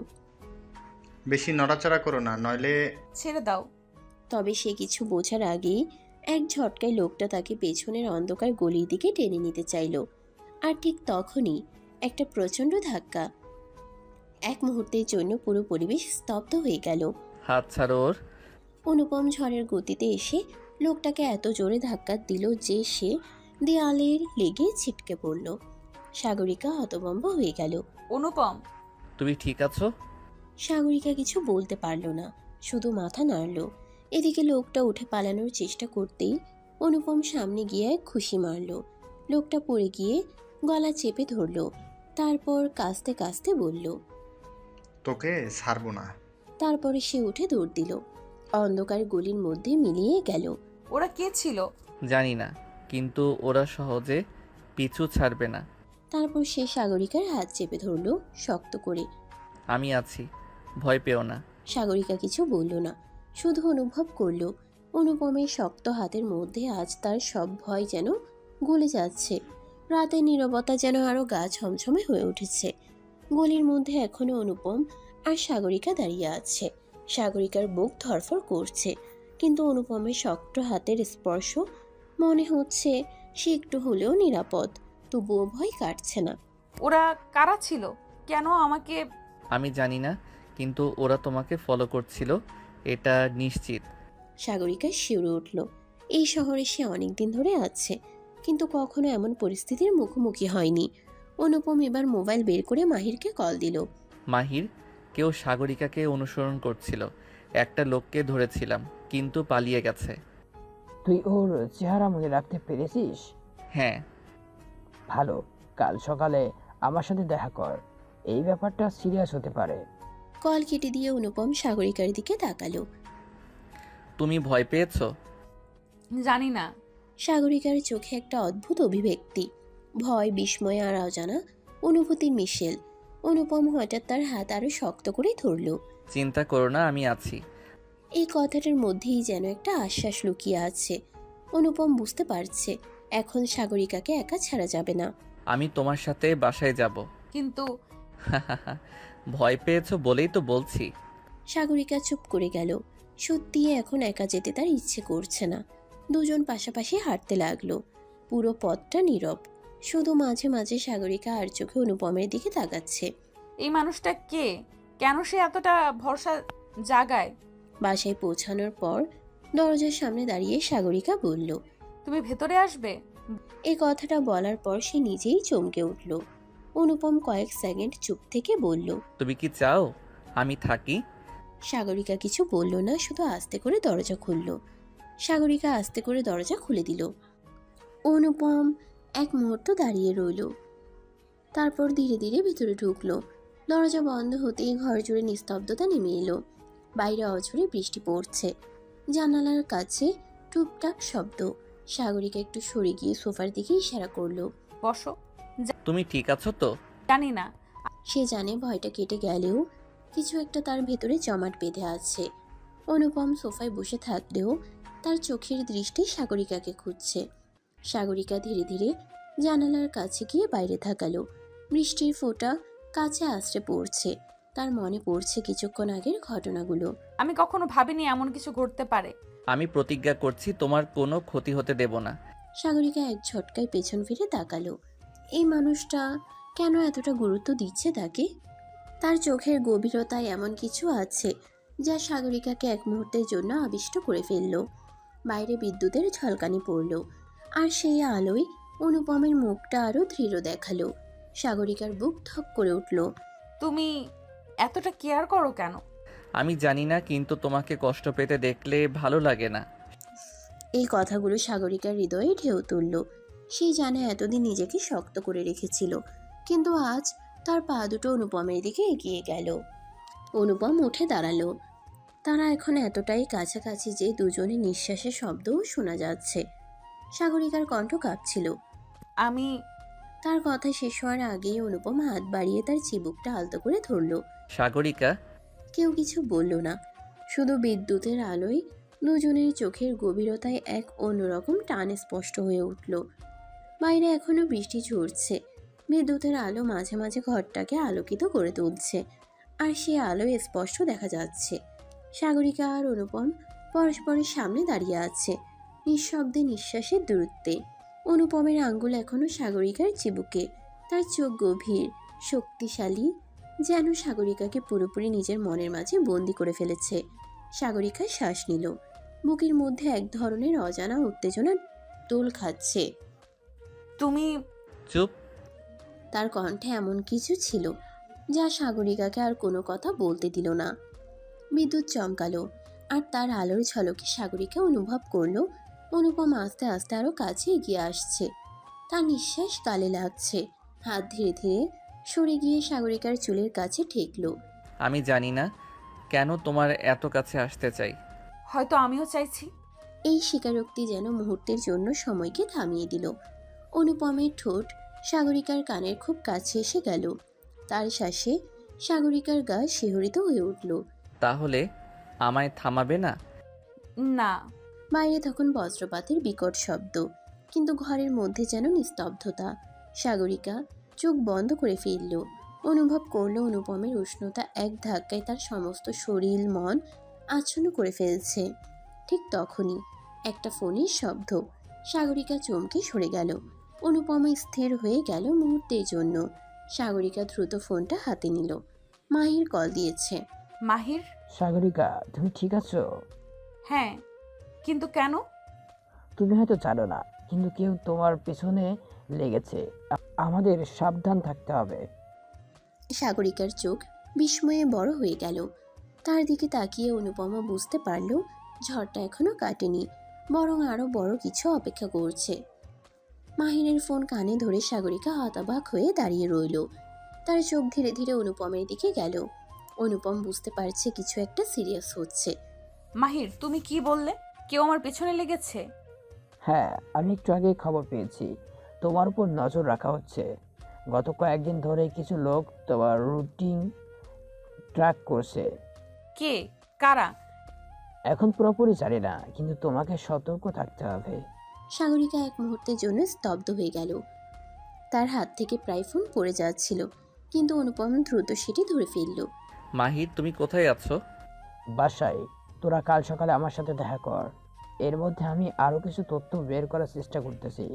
বেশি নড়াচড়া করো না, নইলে। ছেড়ে দাও। তবে সে কিছু বোঝার আগেই এক ঝটকায় লোকটা তাকে পেছনের অন্ধকার গলির দিকে টেনে নিতে চাইল। আর ঠিক তখনই একটা প্রচণ্ড ধাক্কা। এক মুহূর্তের জন্য পুরো পরিবেশ স্তব্ধ হয়ে গেল। হাত ছাড়ো ওর। অনুপম ঝড়ের গতিতে এসে লোকটাকে এত জোরে ধাক্কা দিল যে সে দেয়ালের লেগে ছিটকে পড়ল। সাগরিকা হতভম্ব হয়ে গেল। অনুপম, তুমি ঠিক আছো? সাগরিকা কিছু বলতে পারল না, শুধু মাথা নাড়ল। এদিকে লোকটা উঠে পালানোর চেষ্টা করতেই অনুপম সামনে গিয়ে খুশি মারল। লোকটা পড়ে গিয়ে গলা চেপে ধরল, তারপর কাঁচতে কাঁচতে বলল, তোকে ছাড়বো না। তারপরে সে উঠে দৌড় দিল। অন্ধকার গলির মধ্যে মিলিয়ে গেল। ওরা কে ছিল? জানি না, কিন্তু ওরা সহজে পিছু ছাড়বে না। তারপর সে সাগরিকার হাত চেপে ধরল শক্ত করে। আমি আছি, ভয় পেও না। সাগরিকা কিছু বলল না, শুধু অনুভব করল অনুপমের শক্ত হাতের মধ্যে আজ তার সব ভয় যেন গলে যাচ্ছে। রাতের নীরবতা যেন আরো গা ছমছমে হয়ে উঠেছে। গলির মধ্যে এখনো অনুপম আর সাগরিকা দাঁড়িয়ে আছে। সাগরিকার বুক ধড়ফড় করছে, কিন্তু অনুপমের শক্ত হাতের স্পর্শ মনে হচ্ছে সে একটু হলেও নিরাপদ। তবুও ভয় কাটছে না। ওরা কারা ছিল? কেন আমাকে? আমি জানি না, কিন্তু ওরা তোমাকে ফলো করছিল, এটা নিশ্চিত। সাগরিকা শিউরে উঠল। এই শহরে সে অনেক দিন ধরে আছে, কিন্তু কখনো এমন পরিস্থিতির মুখোমুখি হয়নি। অনুপম এবার মোবাইল বের করে মাহিরকে কল দিল। মাহির, কেউ সাগরিকাকে অনুসরণ করছিল। একটা লোককে ধরেছিলাম, কিন্তু পালিয়ে গেছে। তুই ওর চেহারা মনে রাখতে পেরেছিস? হ্যাঁ। ভালো, কাল সকালে আমার সাথে দেখা কর, এই ব্যাপারটা সিরিয়াস হতে পারে। কল কেটে দিয়ে অনুপম সাগরিকার দিকে তাকালো। তুমি ভয় পেয়েছো? জানি না। সাগরিকার চোখে একটা অদ্ভুত অভিব্যক্তি, ভয়, বিস্ময় আর অজানা অনুভূতির মিশেল। অনুপম হঠাৎ তার হাত আরো শক্ত করে ধরল। চিন্তা করো না, আমি আছি। এই কথাটার মধ্যেই যেন একটা আশ্বাস লুকিয়ে আছে। অনুপম বুঝতে পারছে এখন সাগরিকাকে একা ছাড়া যাবে না। আমি তোমার সাথে বাসায় যাব। কিন্তু ভয় পেয়েছো বলেই তো বলছি। সাগরিকা চুপ করে গেল। সত্যি এখন একা যেতে তার ইচ্ছে করছে না। দুজন পাশাপাশি হাঁটতে লাগলো। পুরো পথটা নীরব, শুধু মাঝে মাঝে সাগরিকা আর চোখে অনুপমের দিকে তাকাচ্ছে। এই মানুষটা কে? কেন সে এতটা ভরসা জাগায়? বাসায় পৌঁছানোর পর দরজার সামনে দাঁড়িয়ে সাগরিকা বলল, তুমি ভেতরে আসবে? এই কথাটা বলার পর সে নিজেই চমকে উঠল। অনুপম কয়েক সেকেন্ড চুপ থেকে বলল, তুমি কি চাও আমি থাকি? সাগরিকা কিছু বলল না, শুধু আস্তে করে দরজা খুলল। সাগরিকা আস্তে করে দরজা খুলে দিল। অনুপম এক মুহূর্ত দাঁড়িয়ে রইল, তারপর ধীরে ধীরে ভিতরে ঢুকলো। দরজা বন্ধ হতেই ঘর জুড়ে নিস্তব্ধতা নেমে এলো। বাইরে অঝরে বৃষ্টি পড়ছে, জানালার কাছে টুপটাপ শব্দ। সাগরিকা একটু সরে গিয়ে সোফার দিকে ইশারা করলো। বসো। তুমি ঠিক আছো তো? জানি না। সে জানে ভয়টা কেটে গেলেও কিছু একটা তার ভেতরে জমাট বেঁধে আছে। অনুপম সোফায় বসে থাকলেও তার চোখের দৃষ্টি সাগরিকাকে খুঁজছে। সাগরিকা ধীরে ধীরে জানালার কাছে গিয়ে বাইরে তাকালো। বৃষ্টির ফোঁটা কাছে আছড়ে পড়ছে। তার মনে পড়ছে কিছুক্ষণ আগের ঘটনাগুলো। আমি কখনো ভাবিনি এমন কিছু ঘটতে পারে। আমি প্রতিজ্ঞা করছি তোমার কোনো ক্ষতি হতে দেব না। সাগরিকা এক ঝটকায় পেছন ফিরে তাকালো। এই মানুষটা কেন এতটা গুরুত্ব দিচ্ছে তাকে? তার চোখের গভীরতায় এমন কিছু আছে যা সাগরিকাকে এক মুহূর্তের জন্য আবিষ্ট করে ফেলল। বাইরে বিদ্যুতের ঝলকানি পড়ল, আর সেই আলোয় অনুপমের মুখটা আরো দৃঢ় দেখালো। সাগরিকার বুক ধক করে উঠল। তুমি এতটা কেয়ার করো কেন? আমি জানি না, কিন্তু তোমাকে কষ্ট পেতে দেখলে ভালো লাগে না। এই কথাগুলো সাগরিকার হৃদয়ে ঢেউ তুলল। সে জানে এতদিন নিজেকে শক্ত করে রেখেছিল, কিন্তু আজ তার পা দুটো অনুপমের দিকে এগিয়ে গেল। অনুপম উঠে দাঁড়ালো। তারা এখন এতটাই কাছাকাছি যে দুজনের নিঃশ্বাসের শব্দও শোনা যাচ্ছে। সাগরিকার কণ্ঠ কাঁপছিল। আমি তার কথা শেষ হওয়ার আগেই অনুপম হাত বাড়িয়ে তার চিবুকটা আলতো করে ধরল। সাগরিকা। কেউ কিছু বলল না, শুধু বিদ্যুতের আলোয় দুজনের চোখের গভীরতায় এক অন্যরকম টান স্পষ্ট হয়ে উঠল। বাইরে এখনো বৃষ্টি ঝরছে। বিদ্যুতের আলো মাঝে মাঝে ঘরটাকে আলোকিত করে তুলছে, আর সে আলোয় স্পষ্ট দেখা যাচ্ছে সাগরিকা আর অনুপম পরস্পরের সামনে দাঁড়িয়ে আছে, নিঃশব্দে, নিঃশ্বাসের দূরত্বে। অনুপমের আঙ্গুল এখনো সাগরিকার চিবুকে। তার চোখ গভীর, শক্তিশালী, যেন সাগরিকাকে পুরোপুরি নিজের মনের মাঝে বন্দি করে ফেলেছে। সাগরিকা শ্বাস নিল। বুকের মধ্যে এক ধরনের অজানা উত্তেজনা দোল খাচ্ছে। তুমি চুপ। তার কণ্ঠে এমন কিছু ছিল যা সাগরিকাকে আর কোনো কথা বলতে দিল না। বিদ্যুৎ চমকালো, আর তার আলোর ঝলকে সাগরিকা অনুভব করলো অনুপম আস্তে আস্তে আরো কাছে এগিয়ে আসছে। তার নিঃশ্বাস গালে লাগছে। হাত ধীরে ধীরে সরে গিয়ে সাগরিকার চুলের কাছে ঠেকলো। আমি জানি না কেন তোমার এত কাছে আসতে চাই। হয়তো আমিও চাইছি। এই স্বীকারোক্তি যেন মুহূর্তের জন্য সময়কে থামিয়ে দিল। অনুপমের ঠোঁট সাগরিকার কানের খুব কাছে এসে গেল। তার শ্বাসে সাগরিকার গা শিহরিত হয়ে উঠল। তাহলে আমায় থামাবে না? না। বাইরে তখন বজ্রপাতের বিকট শব্দ, কিন্তু ঘরের মধ্যে যেন নিস্তব্ধতা। সাগরিকা চোখ বন্ধ করে ফেলল। অনুভব করলো অনুপমের উষ্ণতা এক ধাক্কায় তার সমস্ত শরীর মন আচ্ছন্ন করে ফেলছে। ঠিক তখনই একটা ফোনের শব্দ। সাগরিকা চমকে সরে গেল। অনুপমা স্থির হয়ে গেল মুহূর্তের জন্য। সাগরিকা দ্রুত ফোনটা হাতে নিল। মাহির কল দিয়েছে। মাহির? সাগরিকা, তুমি ঠিক আছো? হ্যাঁ, কিন্তু কেন? তুমি হয়তো জানো না, কিন্তু কেউ তোমার পিছনে লেগেছে। আমাদের সাবধান থাকতে হবে। সাগরিকার চোখ বিস্ময়ে বড় হয়ে গেল। তার দিকে তাকিয়ে অনুপমা বুঝতে পারল ঝড়টা এখনো কাটেনি, বরং আরো বড় কিছু অপেক্ষা করছে। মাহিরের ফোন কানে ধরে সাগরিকা হতাবাক হয়ে দাঁড়িয়ে রইল। তার চোখ ধীরে ধীরে অনুপমের দিকে গেল। অনুপম বুঝতে পারছে কিছু একটা সিরিয়াস হচ্ছে। মাহির, তুমি কি বললে? কেউ আমার পেছনে লেগেছে? হ্যাঁ, আমি একটু আগে খবর পেয়েছি তোমার উপর নজর রাখা হচ্ছে। গত কয়েকদিন ধরে কিছু লোক তোমার রুটিন ট্র্যাক করছে। কে? কারা? এখন পুরোপুরি জানি না, কিন্তু তোমাকে সতর্ক থাকতে হবে। সাগরিকা এক মুহূর্তের জন্য স্তব্ধ হয়ে গেল। তার হাত থেকে প্রায় ফোন পড়ে যাচ্ছিল, কিন্তু অনুপম দ্রুত সেটি ধরে ফেলল। মাহির, তুমি কোথায় আছো? বাসায়। তোরা কাল সকালে আমার সাথে দেখা কর। এর মধ্যে আমি আরো কিছু তথ্য বের করার চেষ্টা করতেছি।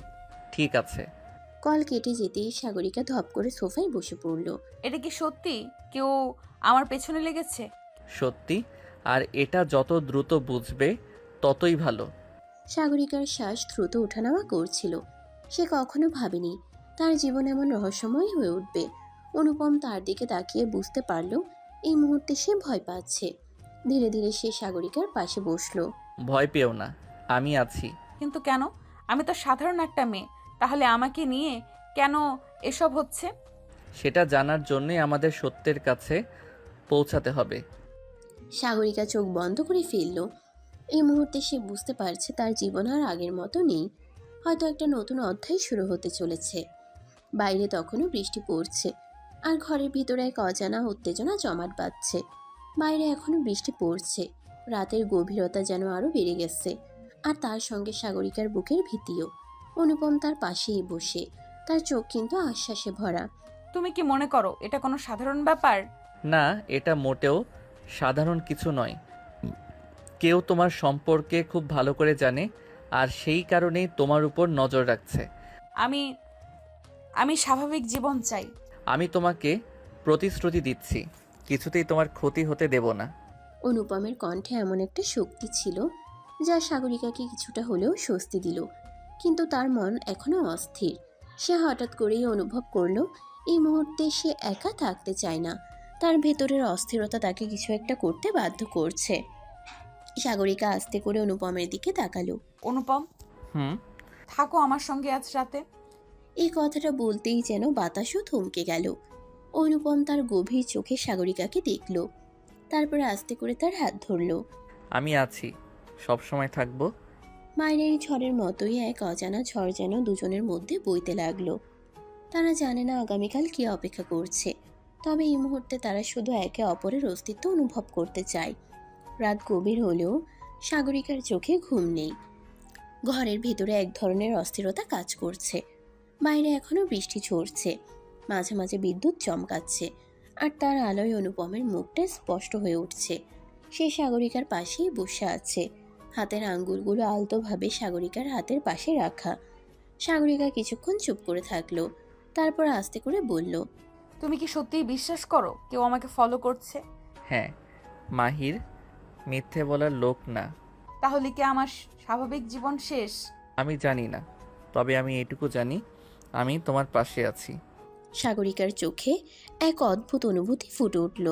ঠিক আছে। কল কেটে যেতেই সাগরিকা ধপ করে সোফায় বসে পড়ল। এটা কি সত্যি কেউ আমার পেছনে লেগেছে? সত্যি, আর এটা যত দ্রুত বুঝবে ততই ভালো। সাগরিকার শ্বাস দ্রুত ওঠানামা করছিল। সে কখনো ভাবেনি তার জীবন এমন রহস্যময় হয়ে উঠবে। অনুপম তার দিকে তাকিয়ে বুঝতে পারল এই মুহূর্তে সে ভয় পাচ্ছে। ধীরে ধীরে সে সাগরিকার পাশে বসলো। ভয় পেও না, আমি আছি। কিন্তু কেন? আমি তো সাধারণ একটা মেয়ে, তাহলে আমাকে নিয়ে কেন এসব হচ্ছে? সেটা জানার জন্যই আমাদের সত্যের কাছে পৌঁছাতে হবে। সাগরিকা চোখ বন্ধ করে ফেলল। এই মুহূর্তে সে বুঝতে পারছে তার জীবন আর আগের মতো নেই। হয়তো একটা নতুন অধ্যায় শুরু হতে চলেছে। বাইরে তখনও বৃষ্টি পড়ছে, আর ঘরের ভিতরে এক অজানা উত্তেজনা জমাট বাঁধছে। বাইরে এখনো বৃষ্টি পড়ছে। রাতের গভীরতা যেন আরো বেড়ে গেছে, আর তার সঙ্গে সাগরিকার বুকের ভীতিও। অনুপম তার পাশেই বসে, তার চোখ কিন্তু আশ্বাসে ভরা। তুমি কি মনে করো এটা কোনো সাধারণ ব্যাপার? না, এটা মোটেও সাধারণ কিছু নয়। কেউ তোমার সম্পর্কে খুব ভালো করে জানে, আর সেই কারণেই তোমার উপর নজর রাখছে। আমি আমি স্বাভাবিক জীবন চাই। আমি তোমাকে প্রতিশ্রুতি দিচ্ছি, কিছুতেই তোমার ক্ষতি হতে দেব না। অনুপমের কণ্ঠে এমন একটা শক্তি ছিল যা সাগরিকাকে কিছুটা হলেও স্বস্তি দিল, কিন্তু তার মন এখনো অস্থির। সে হঠাৎ করেই অনুভব করলো এই মুহূর্তে সে একা থাকতে চায় না। তার ভেতরের অস্থিরতা তাকে কিছু একটা করতে বাধ্য করছে। সাগরিকা আস্তে করে অনুপমের দিকে তাকালো। অনুপম, হুম। থাকো আমার সঙ্গে আজ রাতে। এই কথাটা বলতেই যেন বাতাসও থমকে গেল। অনুপম তার গভীর চোখে সাগরিকাকে দেখল, তারপর আস্তে করে তার হাত ধরলো। আমি আছি, সব সময় থাকবো। মায়ের এই ঝড়ের মতোই এক অজানা ঝড় যেন দুজনের মধ্যে বইতে লাগলো। তারা জানে না আগামীকাল কি অপেক্ষা করছে, তবে এই মুহূর্তে তারা শুধু একে অপরের অস্তিত্ব অনুভব করতে চায়। রাত গভীর হলেও সাগরিকার চোখে ঘুম নেই। ঘরের ভেতরে এক ধরনের অস্থিরতা কাজ করছে। বাইরে এখনো বৃষ্টি ঝরছে, মাঝে মাঝে বিদ্যুৎ চমকাচ্ছে, আর তার আলোয় অনুপমের মুখটা স্পষ্ট হয়ে উঠছে। সে সাগরিকার পাশেই বসে আছে, হাতের আঙ্গুলগুলো আলতোভাবে সাগরিকার হাতের পাশে রাখা। সাগরিকা কিছুক্ষণ চুপ করে থাকলো, তারপর আস্তে করে বলল, তুমি কি সত্যিই বিশ্বাস করো কেউ আমাকে ফলো করছে? হ্যাঁ, মাহির মিথ্যে বলার লোক না। তাহলে কি আমার স্বাভাবিক জীবন শেষ? আমি জানি না, তবে আমি এটুকু জানি, আমি তোমার পাশে আছি। সাগরিকার চোখে এক অদ্ভুত অনুভূতি ফুটে উঠল।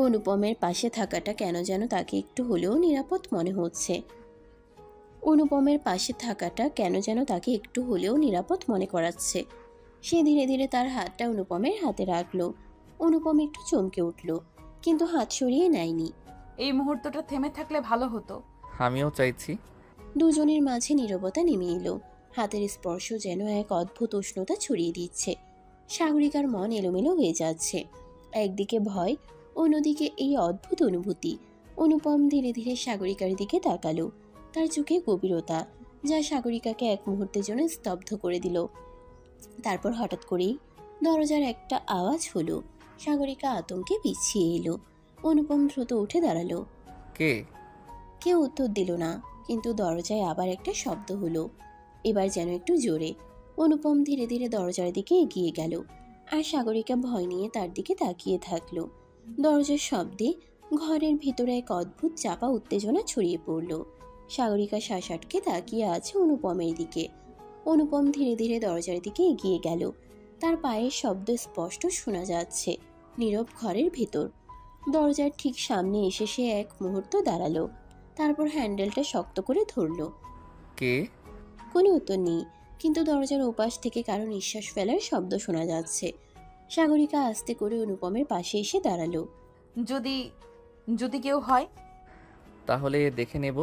অনুপমের পাশে থাকাটা কেন যেন তাকে একটু হলেও নিরাপদ মনে হচ্ছে। অনুপমের পাশে থাকাটা কেন যেন তাকে একটু হলেও নিরাপদ মনে করাচ্ছে। সে ধীরে ধীরে তার হাতটা অনুপমের হাতে রাখলো। অনুপম একটু চমকে উঠল, কিন্তু হাত সরিয়ে নেয়নি। এই মুহূর্তটা থেমে থাকলে ভালো হতো। আমিও চাইছি। দুজনের মাঝে নীরবতা নেমে এলো। হাতের স্পর্শ যেন এক অদ্ভুত উষ্ণতা ছড়িয়ে দিচ্ছে। সাগরিকার মন এলোমেলো হয়ে যাচ্ছে, একদিকে ভয়, অন্যদিকে এই অদ্ভুত অনুভূতি। অনুপম ধীরে ধীরে সাগরিকার দিকে তাকালো। তার চোখে গভীরতা, যা সাগরিকাকে এক মুহূর্তের জন্য স্তব্ধ করে দিল। তারপর হঠাৎ করেই দরজার একটা আওয়াজ হলো। সাগরিকা আতঙ্কে পিছিয়ে এলো। অনুপম দ্রুত উঠে দাঁড়ালো। কে? কেউ উত্তর দিল না, কিন্তু দরজায় আবার একটা শব্দ হলো, এবার যেন একটু জোরে। অনুপম ধীরে ধীরে দরজার দিকে এগিয়ে গেল, আর সাগরিকা ভয় নিয়ে তার দিকে তাকিয়ে থাকলো। দরজার শব্দে ঘরের ভিতরে এক অদ্ভুত চাপা উত্তেজনা ছড়িয়ে পড়ল। সাগরিকা শ্বাস আটকে তাকিয়ে আছে অনুপমের দিকে। অনুপম ধীরে ধীরে দরজার দিকে এগিয়ে গেল। তার পায়ের শব্দ স্পষ্ট শোনা যাচ্ছে নীরব ঘরের ভেতর। দরজার ঠিক সামনে এসে সে এক মুহূর্ত দাঁড়ালো, তারপর হ্যান্ডেলটা শক্ত করে ধরল। কে? কোনো উত্তর নেই, কিন্তু দরজার ওপাশ থেকে কারো নিঃশ্বাস ফেলার শব্দ শোনা যাচ্ছে। সাগরিকা আস্তে করে অনুপমের পাশে এসে দাঁড়ালো। যদি যদি কেউ হয়? তাহলে দেখে নেব।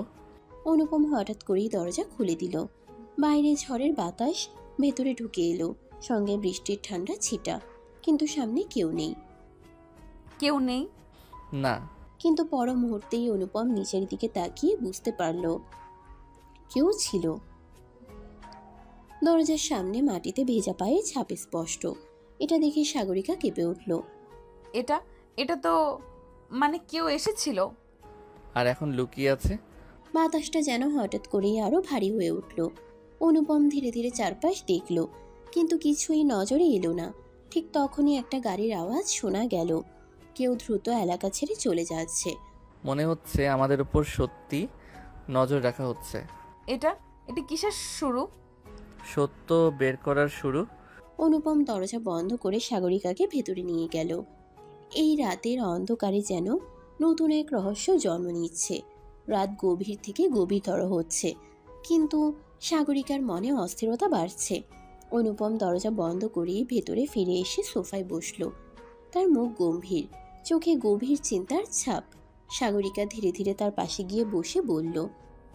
অনুপম হঠাৎ করেই দরজা খুলে দিল। বাইরে ঝড়ের বাতাস ভেতরে ঢুকে এলো, সঙ্গে বৃষ্টির ঠান্ডা ছিটা। কিন্তু সামনে কেউ নেই। কেউ নেই? না। কিন্তু পর মুহূর্তেই অনুপম নিচের দিকে তাকিয়ে বুঝতে পারল কেউ ছিল। দরজার সামনে মাটিতে ভেজা পায়ে ছাপ স্পষ্ট। এটা দেখে সাগরিকা কেঁপে উঠল। এটা এটা তো মানে কেউ এসেছিল। আর এখন লুকিয়ে আছে। বাতাসটা যেন হঠাৎ করেই আরো ভারী হয়ে উঠল। অনুপম ধীরে ধীরে চারপাশ দেখল, কিন্তু কিছুই নজরে এলো না। ঠিক তখনই একটা গাড়ির আওয়াজ শোনা গেল। কেউ দ্রুত এলাকা ছেড়ে চলে যাচ্ছে। মনে হচ্ছে আমাদের উপর সত্যি নজর রাখা হচ্ছে। এটা এটা কিসের শুরু? সত্য বের করার শুরু। অনুপম দরজা বন্ধ করে সাগরিকাকে ভেতরে নিয়ে গেল। এই রাতের অন্ধকারে যেন নতুন এক রহস্য জন্ম নিচ্ছে। রাত গভীর থেকে গভীরতর হচ্ছে, কিন্তু সাগরিকার মনে অস্থিরতা বাড়ছে। অনুপম দরজা বন্ধ করে ভেতরে ফিরে এসে সোফায় বসল। তার মুখ গম্ভীর, চোখে গভীর চিন্তার ছাপ। সাগরিকা ধীরে ধীরে তার পাশে গিয়ে বসে বলল,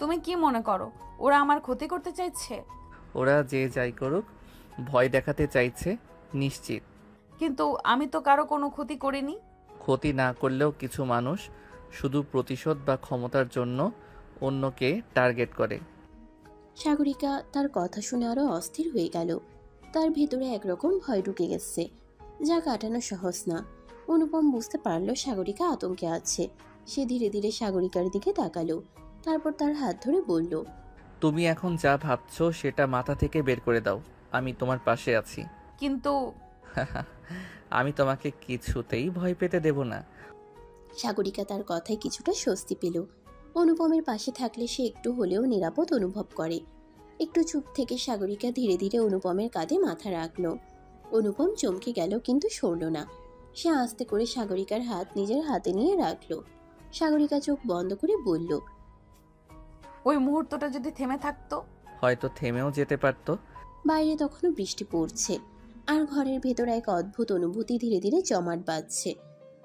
তুমি কি মনে করো ওরা আমার ক্ষতি করতে চাইছে? ওরা যে যাই করুক, ভয় দেখাতে চাইছে নিশ্চিত। কিন্তু আমি তো কারো কোনো ক্ষতি করিনি। ক্ষতি না করলেও কিছু মানুষ শুধু প্রতিশোধ বা ক্ষমতার জন্য অন্যকে টার্গেট করে। সাগরিকা তার কথা শুনে আরো অস্থির হয়ে গেল। তার ভিতরে একরকম ভয় ঢুকে গেছে, যা কাটানো সহজ না। অনুপম বুঝতে পারলো সাগরিকা আতঙ্কে আছে। সে ধীরে ধীরে সাগরিকার দিকে তাকালো, তারপর তার হাত ধরে বলল, তুমি এখন যা ভাবছো সেটা মাথা থেকে বের করে দাও। আমি তোমার পাশে আছি। কিন্তু আমি তোমাকে কিছুতেই ভয় পেতে দেব না। সাগরিকা তার কথায় কিছুটা স্বস্তি পেল। অনুপমের পাশে থাকলে সে একটু হলেও নিরাপদ অনুভব করে। একটু চুপ থেকে সাগরিকা ধীরে ধীরে অনুপমের কাঁধে মাথা রাখল। অনুপম চমকে গেল, কিন্তু সরল না। সে আস্তে করে সাগরিকার হাত নিজের হাতে নিয়ে রাখল। সাগরিকা চোখ বন্ধ করে বলল, ওই মুহূর্তটা যদি থেমে থাকতো। হয়তো থেমেও যেতে পারতো। বাইরে তখনও বৃষ্টি পড়ছে, আর ঘরের ভেতর এক অদ্ভুত অনুভূতি ধীরে ধীরে জমাট বাঁধছে।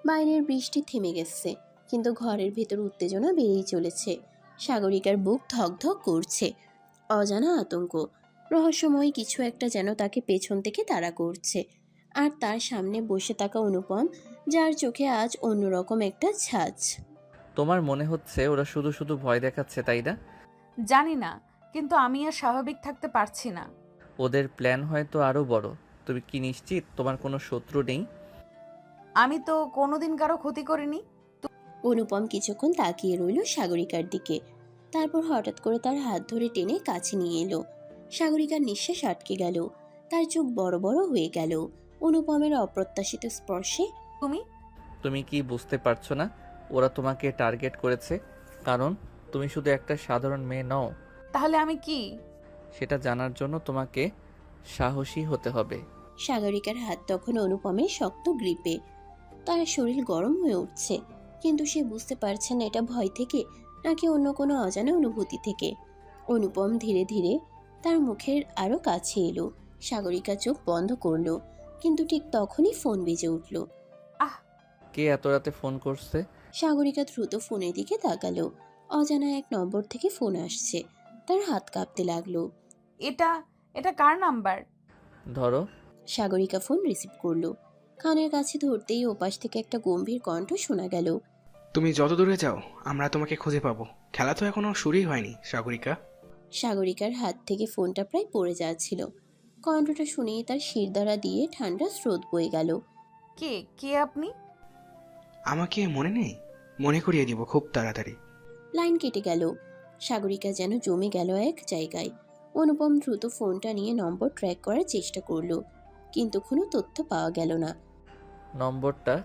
বাইরের বৃষ্টি থেমে গেছে, কিন্তু ঘরের ভেতর উত্তেজনা বেড়েই চলেছে। সাগরিকার বুক ধকধক করছে। অজানা আতঙ্ক, রহস্যময় কিছু একটা যেন তাকে পেছন থেকে তাড়া করছে। আর তার সামনে বসে থাকা অনুপম, যার চোখে আজ অন্যরকম একটা ছাঁচ। তোমার মনে হচ্ছে ওরা শুধু শুধু ভয় দেখাচ্ছে, তাই না? জানি না, কিন্তু আমি আর স্বাভাবিক থাকতে পারছি না। ওদের প্ল্যান হয়তো আরো বড়। তুমি কি নিশ্চিত তোমার কোনো শত্রু নেই? আমি তো কোনোদিন কারো ক্ষতি করিনি। অনুপম কিছুক্ষণ তাকিয়ে রইল সাগরিকার দিকে, তারপর হঠাৎ করে তার হাত ধরে টেনে কাছে নিয়ে এলো। সাগরিকার নিঃশ্বাস আটকে গেল, তার চোখ বড় বড় হয়ে গেল অনুপমের অপ্রত্যাশিত স্পর্শে। তুমি তুমি কি বুঝতে পারছো না? ওরা তোমাকে টার্গেট করেছে কারণ তুমি শুধু একটা সাধারণ মেয়ে নও। তাহলে আমি কি? সেটা জানার জন্য তোমাকে সাহসী হতে হবে। সাগরিকার হাত তখন অনুপমের শক্ত গ্রিপে। তার শরীর গরম হয়ে উঠছে, কিন্তু সে বুঝতে পারছে না এটা ভয় থেকে নাকি অন্য কোনো অজানা অনুভূতি থেকে। অনুপম ধীরে ধীরে তার মুখের আরো কাছে এলো। সাগরিকা চোখ বন্ধ করলো, কিন্তু ঠিক তখনই ফোন বেজে উঠল। আহ! কে এত রাতে ফোন করছে? সাগরিকা দ্রুত ফোনের দিকে তাকালো। অজানা এক নম্বর থেকে ফোন আসছে। তার হাত কাঁপতে লাগলো। এটা এটা কার নাম্বার? ধরো। সাগরিকা ফোন রিসিভ করলো। কানের কাছে ধরতেই ওপাশ থেকে একটা গম্ভীর কণ্ঠ শোনা গেল। তুমি যত দূরে যাও আমরা তোমাকে খুঁজে পাবো। খেলা তো এখনো শুরুই হয়নি সাগরিকা। সাগরিকার হাত থেকে ফোনটা প্রায় পড়ে যাচ্ছিল। কণ্ঠটা শুনেই তার শিরদাঁড়া দিয়ে ঠান্ডা স্রোত বয়ে গেল। কে কে আপনি? আমাকে মনে নেই? মনে করিয়ে দিব খুব তাড়াতাড়ি। লাইন কেটে গেল। সাগরিকা যেন জমে গেল এক জায়গায়। অনুপম দ্রুত ফোনটা নিয়ে নম্বর ট্র্যাক করার চেষ্টা করলো, কিন্তু কোনো তথ্য পাওয়া গেল না। নম্বরটা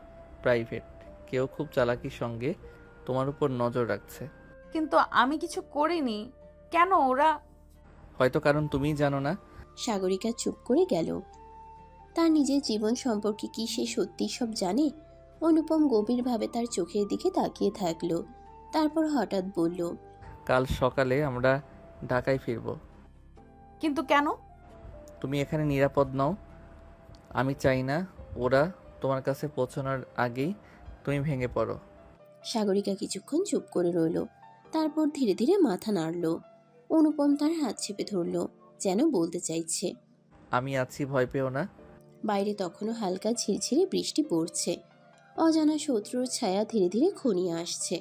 প্রাইভেট, কেউ খুব চালাকির সঙ্গে তোমার উপর নজর রাখছে। কিন্তু আমি কিছু করিনি। কেন ওরা? হয়তো কারণ তুমিই জানো না। সাগরিকা চুপ করে গেল। তার নিজের জীবন সম্পর্কে কি সে সত্যি সব জানে? অনুপম গভীরভাবে তার চোখের দিকে তাকিয়ে থাকলো। তারপর হঠাৎ বলল, কাল সকালে আমরা ঢাকায় ফিরব। কিন্তু কেন? তুমি এখানে নিরাপদ নও। আমি চাই না ওরা তোমার কাছে পৌঁছানোর আগেই তুমি ভেঙে পড়ো। সাগরিকা কিছুক্ষণ চুপ করে রইল। তারপর ধীরে ধীরে মাথা নাড়ল। অনুপম তার হাত চেপে ধরল, যেন বলতে চাইছে, আমি আছি, ভয় পেও না। বাইরে তখনও হালকা ঝিরঝিরে বৃষ্টি পড়ছে। অজানা শত্রুর ছায়া ধীরে ধীরে ঘনিয়ে আসছে।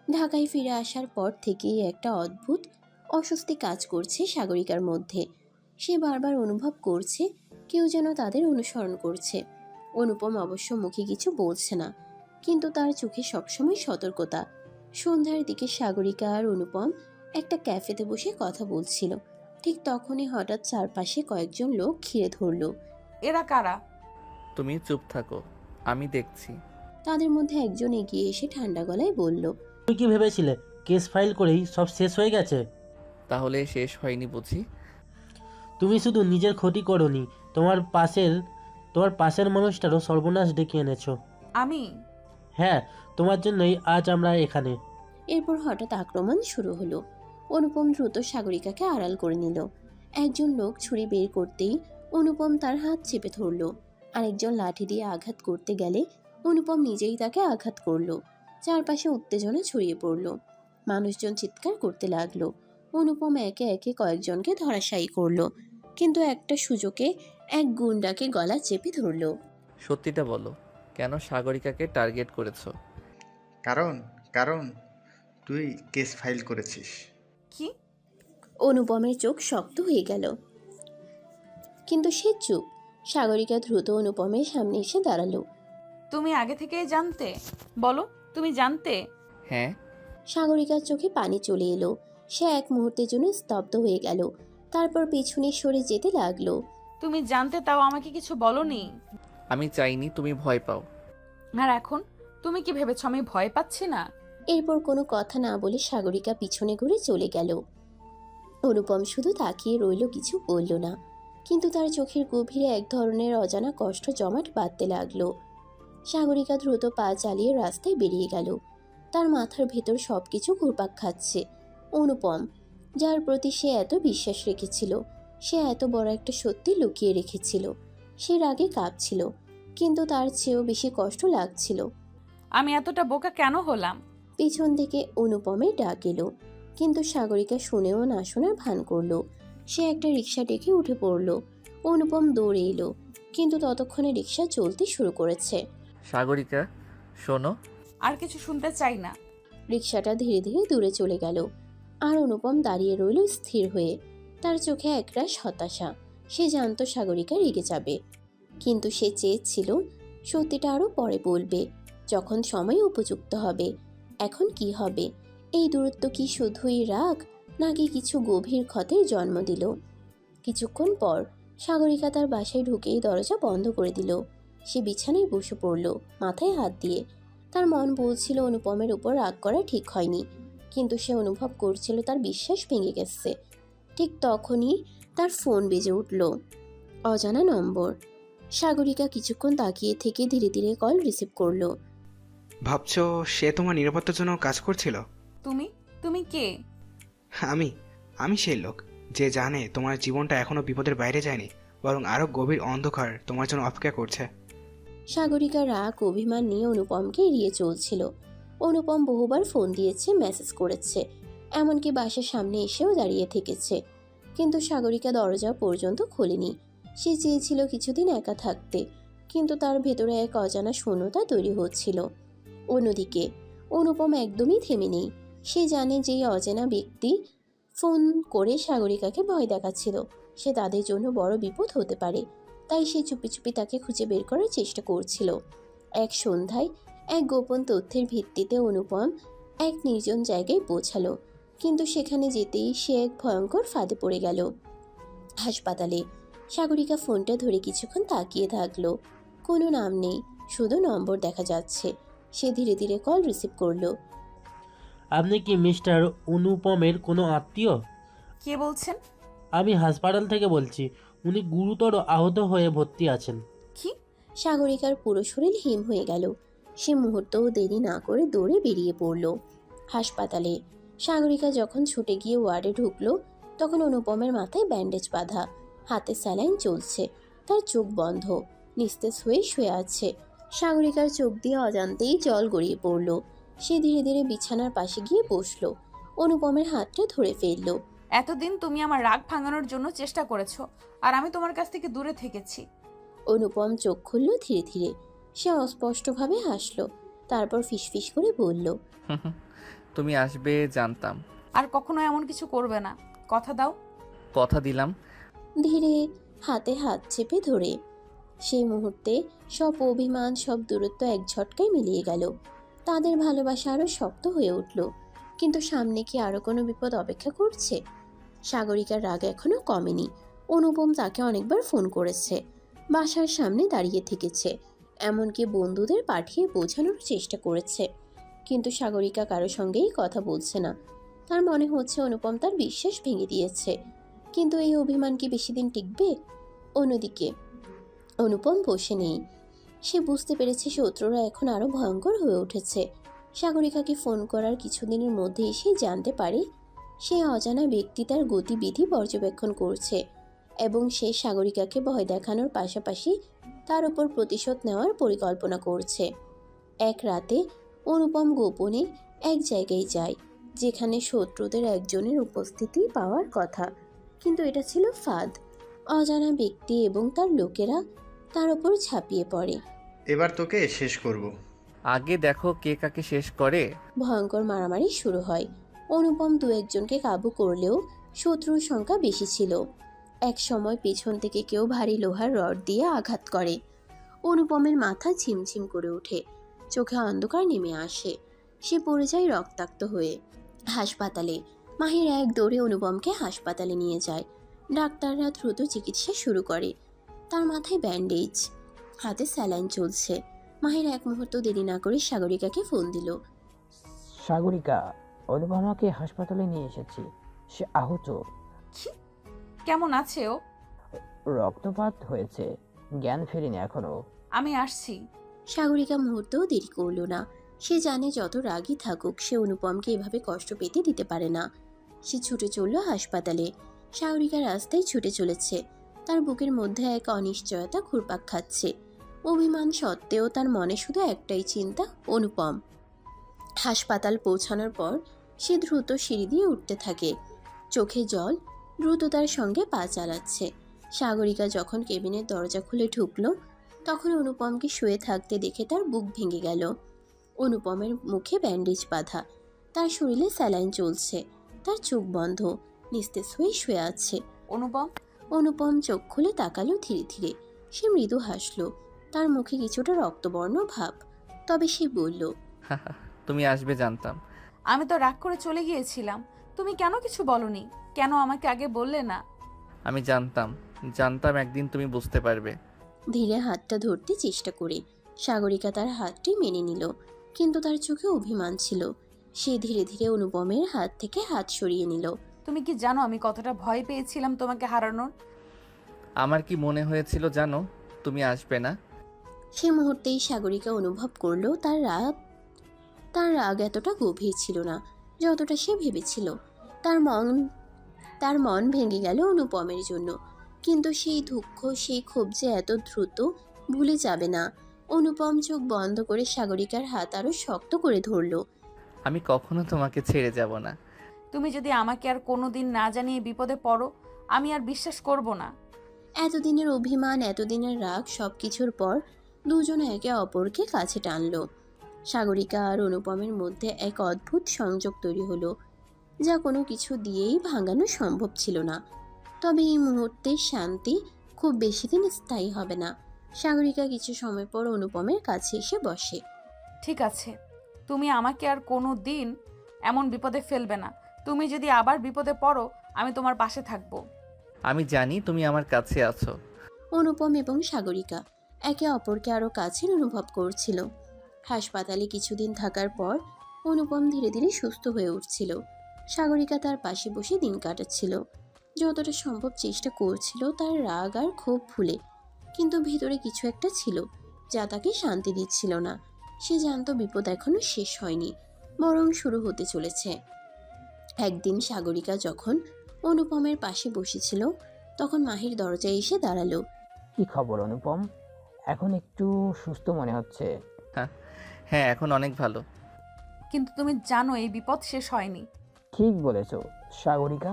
ঢাকায় ফিরে আসার পর থেকেই একটা অদ্ভুত অস্বস্তি কাজ করছে সাগরিকার মধ্যে। সে বারবার অনুভব করছে কেউ যেন তাদের অনুসরণ করছে। অনুপম অবশ্য মুখে কিছু বলছে না, কিন্তু তার চোখে সবসময় সতর্কতা। সন্ধ্যার দিকে সাগরিকা আর অনুপম একটা ক্যাফেতে বসে কথা বলছিল। ঠিক তখনই হঠাৎ চারপাশে কয়েকজন লোক ঘিরে ধরল। এরা কারা? তুমি চুপ থাকো, আমি দেখছি। তাদের মধ্যে একজন এগিয়ে এসে ঠান্ডা গলায় বলল, তুমি কি ভেবেছিলে কেস ফাইল করেই সব শেষ হয়ে গেছে? তাহলে শেষ হয়নি বুঝি? তুমি শুধু নিজের ক্ষতি করোনি, তোমার পাশের মানুষটারও সর্বনাশ ডেকে এনেছো। আমি? হ্যাঁ, তোমার জন্যই আজ আমরা এখানে। এরপর হঠাৎ আক্রমণ শুরু হলো। অনুপম দ্রুত সাগরিকাকে আড়াল করে নিল। একজন লোক ছুরি বের করতেই অনুপম তার হাত চেপে ধরল। আরেকজন লাঠি দিয়ে আঘাত করতে গেলে অনুপম নিজেই তাকে আঘাত করলো। চারপাশে উত্তেজনা ছড়িয়ে পড়ল। মানুষজন চিৎকার করতে লাগলো। অনুপম একে একে কয়েকজনকে ধরাশায়ী করলো, কিন্তু একটা সুযোগে এক গুন্ডাকে গলা চেপে ধরলো। সত্যিটা বলো, কেন সাগরিকাকে টার্গেট করেছো? কারণ কারণ তুই কেস ফাইল করেছিস। কি? অনুপমের চোখ শক্ত হয়ে গেল, কিন্তু সে চুপ। সাগরিকা দ্রুত অনুপমের সামনে এসে দাঁড়ালো। তুমি আগে থেকেই জানতে? বলো, তুমি জানতে? হ্যাঁ। সাগরিকার চোখে পানি চলে এলো। সে এক মুহূর্তের জন্য স্তব্ধ হয়ে গেল, তারপর পেছনে সরে যেতে লাগলো। তুমি জানতে, তাও আমাকে কিছু বলনি। আমি চাইনি তুমি ভয় পাও। আর এখন তুমি কি ভেবেছো আমি ভয় পাচ্ছি না? এরপর কোনো কথা না বলে সাগরিকা পিছনে ঘুরে চলে গেল। অনুপম শুধু তাকিয়ে রইল, কিছু বলল না, কিন্তু তার চোখের গভীরে এক ধরনের অজানা কষ্ট জমাট বাঁধতে লাগলো। সাগরিকা দ্রুত পা চালিয়ে রাস্তায় বেরিয়ে গেল। তার মাথার ভেতর সবকিছু ঘুরপাক খাচ্ছে। অনুপম, যার প্রতি সে এত বিশ্বাস রেখেছিল, সে এত বড় একটা সত্যি লুকিয়ে রেখেছিল। সে রাগে কাঁপছিল, কিন্তু তার চেয়েও বেশি কষ্ট লাগছিল। আমি এতটা বোকা কেন হলাম? পিছন থেকে অনুপমের ডাক এলো, কিন্তু সাগরিকা শুনেও না শোনার ভান করলো। সে একটা রিক্সা ডেকে উঠে পড়ল। অনুপম দৌড়ে এলো, কিন্তু ততক্ষণে রিক্সা চলতে শুরু করেছে। সাগরিকা শোনো। আর কিছু শুনতে চাই না। রিক্সাটা ধীরে ধীরে দূরে চলে গেল, আর অনুপম দাঁড়িয়ে রইল স্থির হয়ে। তার চোখে একরাশ হতাশা। সে জানতো সাগরিকা রেগে যাবে, কিন্তু সে চেয়েছিল সত্যিটা আরও পরে বলবে, যখন সময় উপযুক্ত হবে। এখন কি হবে? এই দূরত্ব কি শুধুই রাগ, নাকি কিছু গভীর ক্ষতের জন্ম দিল? কিছুক্ষণ পর সাগরিকা তার বাসায় ঢুকেই দরজা বন্ধ করে দিল। সে বিছানায় বসে পড়ল, মাথায় হাত দিয়ে। তার মন বলছিল অনুপমের উপর রাগ করা ঠিক হয়নি, কিন্তু সে অনুভব করছিল তার বিশ্বাস ভেঙে গেছে। ঠিক তখনই তার ফোন বেজে উঠল। অজানা নম্বর। সাগরিকা কিছুক্ষণ তাকিয়ে থেকে ধীরে ধীরে কল রিসিভ করলো। ভাবছো সে তোমার নিরাপত্তার জন্য কাজ করছিল? তুমি তুমি কে? আমি আমি সেই লোক যে জানে তোমার জীবনটা এখনো বিপদের বাইরে যায়নি, বরং আরো গভীর অন্ধকার তোমার জন্য অপেক্ষা করছে। সাগরিকা রাগ অভিমান নিয়ে অনুপমকে এড়িয়ে চলছিল। অনুপম বহুবার ফোন দিয়েছে, মেসেজ করেছে, এমনকি বাসার সামনে এসেও দাঁড়িয়ে থেকেছে, কিন্তু সাগরিকা দরজা পর্যন্ত খোলেনি। সে চেয়েছিল কিছুদিন একা থাকতে, কিন্তু তার ভেতরে এক অজানা শূন্যতা তৈরি হচ্ছিল। অন্যদিকে অনুপম একদমই থেমে নেই। সে জানে যে এই অজানা ব্যক্তি ফোন করে সাগরিকাকে ভয় দেখাচ্ছিল। সে তাদের জন্য বড় বিপদ হতে পারে, তাই সে চুপি চুপি তাকে খুঁজে বের করার চেষ্টা করছিল। এক সন্ধ্যায় এক গোপন তথ্যের ভিত্তিতে অনুপম এক নির্জন জায়গায় পৌঁছালো, কিন্তু সেখানে যেতেই সে এক ভয়ঙ্কর ফাঁদে পড়ে গেল। হাসপাতালে সাগরিকা ফোনটা ধরে কিছুক্ষণ তাকিয়ে থাকলো। কোনো নাম নেই, শুধু নম্বর দেখা যাচ্ছে। সে ধীরে ধীরে কল রিসিভ করলো। আপনি কি মিস্টার অনুপমের কোনো আত্মীয়? কে বলছেন? আমি হাসপাতাল থেকে বলছি। উনি গুরুতর আহত হয়ে ভর্তি আছেন। কি? সাগরিকার পুরো শরীর হিম হয়ে গেল। সে মুহূর্তও দেরি না করে দৌড়ে বেরিয়ে পড়ল হাসপাতালে। সাগরিকা যখন ছুটে গিয়ে ওয়ার্ডে ঢুকলো, তখন অনুপমের মাথায় ব্যান্ডেজ বাঁধা, হাতে স্যালাইন চলছে, তার চোখ বন্ধ, নিস্তেজ হয়ে শুয়ে আছে। সাগরিকার চোখ দিয়ে অজান্তেই জল গড়িয়ে পড়ল। সে ধীরে ধীরে বিছানার পাশে গিয়ে বসলো। অনুপমের হাতটা ধরে ফেলল। এতদিন তুমি আমার রাগ ভাঙানোর জন্য চেষ্টা করেছো, আর আমি তোমার কাছ থেকে দূরে থেকেছি। অনুপম চোখ খুলল ধীরে ধীরে। সে অস্পষ্টভাবে হাসল, তারপর ফিসফিস করে বলল, তুমি আসবে জানতাম। আর কখনো এমন কিছু করবে না, কথা দাও। কথা দিলাম। ধীরে হাতে হাত চেপে ধরে। সেই মুহূর্তে সব অভিমান, সব দূরত্ব এক ঝটকায় মিলিয়ে গেল। তাদের ভালোবাসা আরো শক্ত হয়ে উঠল। কিন্তু সামনে কি আরো কোনো বিপদ অপেক্ষা করছে? সাগরিকার রাগ এখনো কমেনি। অনুপম তাকে অনেকবার ফোন করেছে, বাসার সামনে দাঁড়িয়ে থেকেছে, এমনকি বন্ধুদের পাঠিয়ে বোঝানোর চেষ্টা করেছে, কিন্তু সাগরিকা কারো সঙ্গেই কথা বলছে না। তার মনে হচ্ছে অনুপম তার বিশ্বাস ভেঙে দিয়েছে। কিন্তু এই অভিমান কি বেশি দিন টিকবে? অন্যদিকে অনুপম বসে নেই। সে বুঝতে পেরেছে শত্রুরা এখন আরো ভয়ঙ্কর হয়ে উঠেছে। সাগরিকাকে ফোন করার কিছুদিনের মধ্যেই সে জানতে পারে সে অজানা ব্যক্তি তার গতিবিধি পর্যবেক্ষণ করছে, এবং সে সাগরিকাকে ভয় দেখানোর পাশাপাশি তার উপর প্রতিশোধ নেওয়ার পরিকল্পনা করছে। এক রাতে অনুপম গোপনে এক জায়গায় যায় যেখানে শত্রুদের একজনের উপস্থিতি পাওয়ার কথা, কিন্তু এটা ছিল ফাঁদ। অজানা ব্যক্তি এবং তার লোকেরা তার উপর ঝাঁপিয়ে পড়ে। এবার তোকে শেষ করব। আগে দেখো কে কাকে শেষ করে। ভয়ঙ্কর মারামারি শুরু হয়। অনুপম দু একজনকে কাবু করলেও শত্রুর সংখ্যা বেশি ছিল। এক সময় পেছন থেকে কেউ ভারী লোহার রড দিয়ে আঘাত করে। অনুপমের মাথা ঝিমঝিম করে ওঠে, চোখে অন্ধকার নেমে আসে। সে পড়ে যায় রক্তাক্ত হয়ে। হাসপাতালে মাহির এক দৌড়ে অনুপমকে হাসপাতালে নিয়ে যায়। ডাক্তাররা দ্রুত চিকিৎসা শুরু করে। তার মাথায় ব্যান্ডেজ, হাতে স্যালাইন চলছে। মাহির এক মুহূর্ত দেরি না করে সাগরিকাকে ফোন দিল। সাগরিকা, অনুপমাকে হাসপাতালে নিয়ে এসেছি। সে আহত, কি? কেমন আছে ও? রক্তপাত হয়েছে, জ্ঞান ফেরেনি এখনো। আমি আসছি। সাগরিকা মুহূর্তেও দেরি করল না। সে জানে যত রাগই থাকুক সে অনুপমকে এভাবে কষ্ট পেতে দিতে পারে না। সে ছুটে চলল হাসপাতালে। সাগরিকা রাস্তায় ছুটে চলেছে। তার বুকের মধ্যে এক অনিশ্চয়তা ঘুরপাক খাচ্ছে। অভিমান সত্ত্বেও তার মনে শুধু একটাই চিন্তা, অনুপম। হাসপাতাল পৌঁছানোর পর সে দ্রুত সিঁড়ি দিয়ে উঠতে থাকে, চোখে জল, দ্রুততার সঙ্গে পা চালাচ্ছে। সাগরিকা যখন কেবিনের দরজা খুলে ঢুকলো, তখন অনুপমকে শুয়ে থাকতে দেখে তার বুক ভেঙে গেল। অনুপমের মুখে ব্যান্ডেজ বাঁধা, তার শরীরে স্যালাইন চলছে, তার চোখ বন্ধ, নিস্তেজ হয়ে শুয়ে আছে। অনুপম? অনুপম চোখ খুলে তাকালো ধীরে ধীরে। সে মৃদু হাসলো, তার মুখে কিছুটা রক্তবর্ণ ভাব। তবে সে বলল, তুমি আসবে জানতাম। আমি তো রাগ করে চলে গিয়েছিলাম, তুমি কেন কিছু বলনি? কেন আমাকে আগে বললে না? আমি জানতাম একদিন তুমি বুঝতে পারবে। ধীরে হাতটা ধরতে চেষ্টা করে সাগরিকা তার হাতটি মেনে নিল, কিন্তু তার চোখে অভিমান ছিল। সে ধীরে ধীরে অনুপমের হাত থেকে হাত সরিয়ে নিল। তুমি কি জানো আমি কতটা ভয় পেয়েছিলাম তোমাকে হারানোর? আমার কি মনে হয়েছিল জানো তুমি আসবে না? সে মুহূর্তেই সাগরিকা অনুভব করলো তার রাগ এতটা গভীর ছিল না যতটা সে ভেবেছিল। তার মন ভেঙে গেল অনুপমের জন্য, কিন্তু সেই দুঃখ, সেই ক্ষোভ যে এত দ্রুত ভুলে যাবে না। অনুপম চোখ বন্ধ করে সাগরিকার হাত আরো শক্ত করে ধরল। আমি কখনো তোমাকে ছেড়ে যাব না। তুমি যদি আমাকে আর কোনোদিন না জানিয়ে বিপদে পড়ো, আমি আর বিশ্বাস করব না। এতদিনের অভিমান, এতদিনের রাগ সবকিছুর পর দুজনে একে অপরকে কাছে টানলো। সাগরিকা আর অনুপমের মধ্যে এক অদ্ভুত সংযোগ তৈরি হলো, যা কোনো কিছু দিয়েই ভাঙানো সম্ভব ছিল না। তবে এই মুহূর্তের শান্তি খুব বেশি দিন স্থায়ী হবে না। সাগরিকা কিছু সময় পর অনুপমের কাছে এসে বসে। ঠিক আছে, তুমি আমাকে আর কোনো দিন এমন বিপদে ফেলবে না। তুমি যদি আবার বিপদে পড়ো, আমি তোমার পাশে থাকবো। আমি জানি তুমি আমার কাছে আছো। অনুপম এবং সাগরিকা একে অপরকে আরো কাছের অনুভব করছিল। হাসপাতালে কিছুদিন থাকার পর অনুপম ধীরে ধীরে সুস্থ হয়ে উঠছিল। সাগরিকা তার পাশে বসে দিন কাটাচ্ছিল। যতটা সম্ভব চেষ্টা করছিল তার রাগ আর ক্ষোভ ভুলে, কিন্তু ভিতরে কিছু একটা ছিল যা তাকে শান্তি দিচ্ছিল না। সে জানতো বিপদ এখনো শেষ হয়নি, বরং শুরু হতে চলেছে। একদিন সাগরিকা যখন অনুপমের পাশে বসেছিল, তখন মাহির দরজায় এসে দাঁড়ালো। কি খবর অনুপম? এখন একটু সুস্থ মনে হচ্ছে। হ্যাঁ, এখন অনেক ভালো। কিন্তু তুমি জানো এই বিপদ শেষ হয়নি। ঠিক বলেছ সাগরিকা,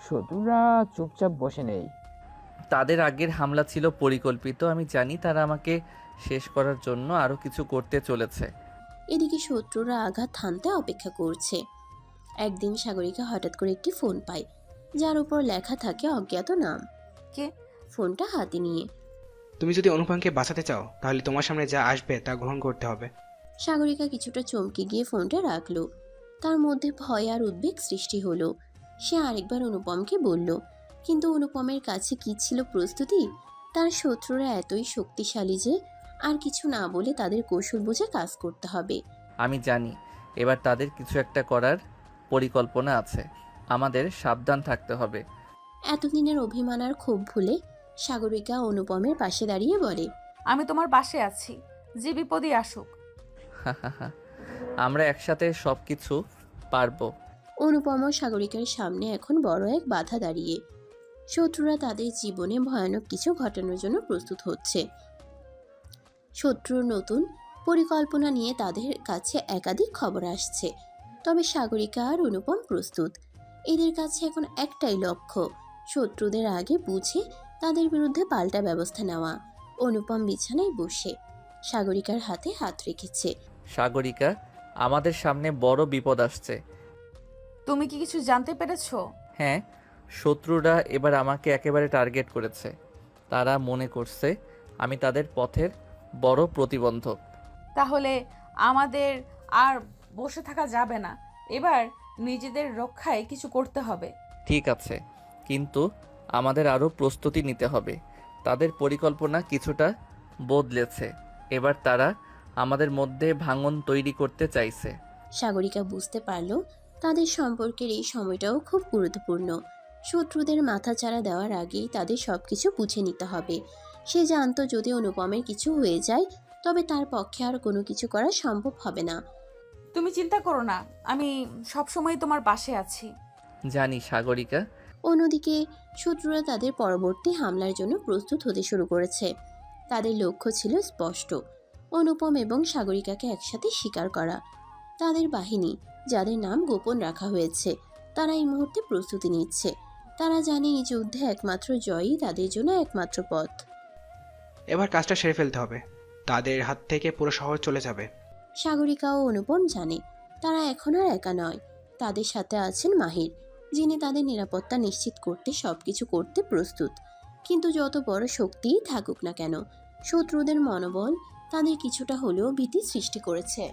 শত্রুরা চুপচাপ বসে নেই। তাদের আগের হামলা ছিল পরিকল্পিত। আমি জানি তারা আমাকে শেষ করার জন্য আরও কিছু করতে চলেছে। এদিকে শত্রুরা আঘাত থামতে অপেক্ষা করছে। একদিন সাগরিকা হঠাৎ করে একটি ফোন পায়, যার উপর লেখা থাকে অজ্ঞাত নাম। কে? ফোনটা হাতে নিয়ে তুমি যদি অনুপমকে বাঁচাতে চাও তাহলে তোমার সামনে যা আসবে তা গ্রহণ করতে হবে। সাগরিকা কিছুটা চমকে গিয়ে ফোনটা রাখলো। তার মধ্যে ভয় আর উদ্বেগ সৃষ্টি হলো। সে আরেকবার অনুপমকে বলল, কিন্তু অনুপমের কাছে কি ছিল প্রস্তুতি? তার শত্রুরা এতই শক্তিশালী যে আর কিছু না বলে তাদের কৌশল বুঝে কাজ করতে হবে। আমি জানি এবার তাদের কিছু একটা করার পরিকল্পনা আছে। আমাদের সাবধান থাকতে হবে। এতদিনের অভিমান আর ক্ষোভ ভুলে সাগরিকা অনুপমের পাশে দাঁড়িয়ে বলে, আমি তোমার পাশে আছি, যে বিপদই আসুক। আমরা একসাথে সব কিছু পারবো। অনুপম ও সাগরিকার সামনে এখন বড় এক বাধা দাঁড়িয়ে। শত্রুরা তাদের জীবনে ভয়ানক কিছু ঘটানোর জন্য প্রস্তুত হচ্ছে। শত্রুর নতুন পরিকল্পনা নিয়ে তাদের কাছে একাধিক খবর আসছে। তবে সাগরিকা আর অনুপম প্রস্তুত। এদের কাছে এখন একটাই লক্ষ্য, শত্রুদের আগে বুঝে তাদের বিরুদ্ধে পাল্টা ব্যবস্থা নেওয়া। অনুপম বিছানায় বসে সাগরিকার হাতে হাত রেখেছে। সাগরিকা, আমাদের সামনে বড় বিপদ আসছে। তুমি কি কিছু জানতে পেরেছো? হ্যাঁ, শত্রুরা এবার আমাকে একেবারে টার্গেট করেছে। তারা মনে করছে আমি তাদের পথের বড় প্রতিবন্ধক। তাহলে আমাদের আর বসে থাকা যাবে না। এবার নিজেদের রক্ষায় কিছু করতে হবে। ঠিক আছে, কিন্তু আমাদের আরও প্রস্তুতি নিতে হবে। তাদের পরিকল্পনা কিছুটা বদলেছে। এবার তারা আমাদের মধ্যে ভাঙন তৈরি করতে চাইছে। সাগরিকা বুঝতে পারল তাদের সম্পর্কের এই সময়টাও খুব গুরুত্বপূর্ণ। শত্রুদের মাথাচাড়া দেওয়ার আগেই তাদের সবকিছু বুঝে নিতে হবে। সে জানতো যদি অনুপমের কিছু হয়ে যায় তবে তার পক্ষে আর কোনো কিছু করা সম্ভব হবে না। তুমি চিন্তা করো না, আমি সবসময় তোমার পাশে আছি। জানি সাগরিকা। অন্যদিকে শত্রুরা তাদের পরবর্তী হামলার জন্য প্রস্তুত হতে শুরু করেছে। তাদের লক্ষ্য ছিল স্পষ্ট, অনুপম এবং সাগরিকাকে একসাথে শিকার করা। তাদের বাহিনী, যাদের নাম গোপন রাখা হয়েছে, তারা এই মুহূর্তে প্রস্তুতি নিচ্ছে। তারা জানে এই যুদ্ধে একমাত্র জয়ই তাদের জন্য একমাত্র পথ। এবার কাজটা সেরে ফেলতে হবে, তাদের হাত থেকে পুরো শহর চলে যাবে। সাগরিকা ও অনুপম জানে তারা এখন আর একা নয়। তাদের সাথে আছেন মাহির, যিনি তাদের নিরাপত্তা নিশ্চিত করতে সবকিছু করতে প্রস্তুত। কিন্তু যত বড় শক্তিই থাকুক না কেন, শত্রুদের মনোবল তাদের কিছুটা হলেও ভীতি সৃষ্টি করেছে।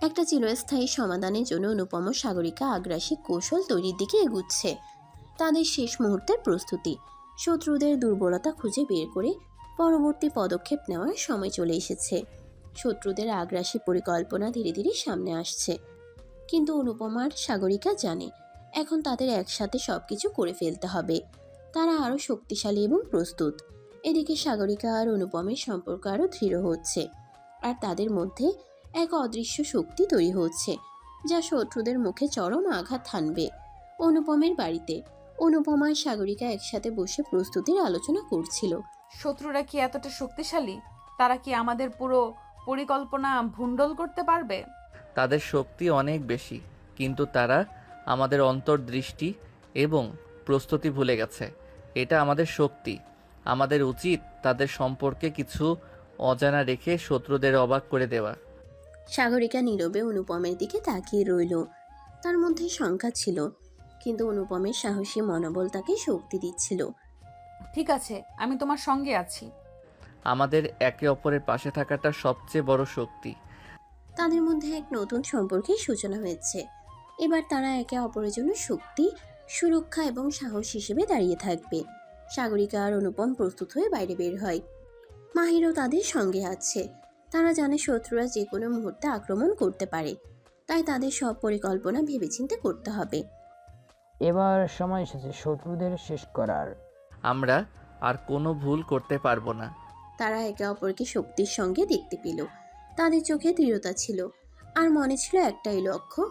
একটা চিরস্থায়ী সমাধানের জন্য অনুপম ও সাগরিকা আগ্রাসী কৌশল তৈরির দিকে এগুচ্ছে। তাদের শেষ মুহূর্তের প্রস্তুতি, শত্রুদের দুর্বলতা খুঁজে বের করে পরবর্তী পদক্ষেপ নেওয়ার সময় চলে এসেছে। শত্রুদের আগ্রাসী পরিকল্পনা ধীরে ধীরে সামনে আসছে, কিন্তু অনুপম আর সাগরিকা জানে এখন তাদের একসাথে সবকিছু করে ফেলতে হবে। তারা আরও শক্তিশালী এবং প্রস্তুত। এদিকে সাগরিকা আর অনুপমের সম্পর্ক আরও দৃঢ় হচ্ছে, আর তাদের মধ্যে এক অদৃশ্য শক্তি তৈরি হচ্ছে যা শত্রুদের মুখে চরম আঘাত হানবে। অনুপমের বাড়িতে অনুপম আর সাগরিকা একসাথে বসে প্রস্তুতির আলোচনা করছিল। শত্রুরা কি এতটা শক্তিশালী? তারা কি আমাদের পুরো পরিকল্পনা ভুন্ডল করতে পারবে? তাদের শক্তি অনেক বেশি, কিন্তু তারা আমাদের অন্তর্দৃষ্টি এবং প্রস্তুতি ভুলে গেছে। এটা আমাদের শক্তি। আমাদের উচিত তাদের সম্পর্কে কিছু অজানা রেখে শত্রুদের অবাক করে দেওয়া। সাগরিকা নীরবে অনুপমের দিকে তাকিয়ে রইল। তার মধ্যে শঙ্কা ছিল, কিন্তু অনুপমের সাহসী মনোবল তাকে শক্তি দিচ্ছিল। ঠিক আছে, আমি তোমার সঙ্গে আছি। আমাদের একে অপরের পাশে থাকাটা সবচেয়ে বড় শক্তি। তাদের মধ্যে এক নতুন সম্পর্কের সূচনা হয়েছে। এবার তারা একে অপরের জন্য শক্তি, সুরক্ষা এবং সাহস হিসেবে দাঁড়িয়ে থাকবে। সাগরিকা আর অনুপম প্রস্তুত হয়ে বাইরে বের হয়। মাহিরও তাদের সঙ্গে আছে। তারা জানে শত্রুরা যে কোনো মুহূর্তে আক্রমণ করতে পারে, তাই তাদের সব পরিকল্পনা ভেবেচিন্তে করতে হবে। এবার সময় এসেছে শত্রুদের শেষ করার। আমরা আর কোনো ভুল করতে পারবো না। তারা একে অপরকে শক্তির সঙ্গে দেখতে পেল। তাদের চোখে দৃঢ়তা ছিল, আর মনে ছিল একটাই লক্ষ্য,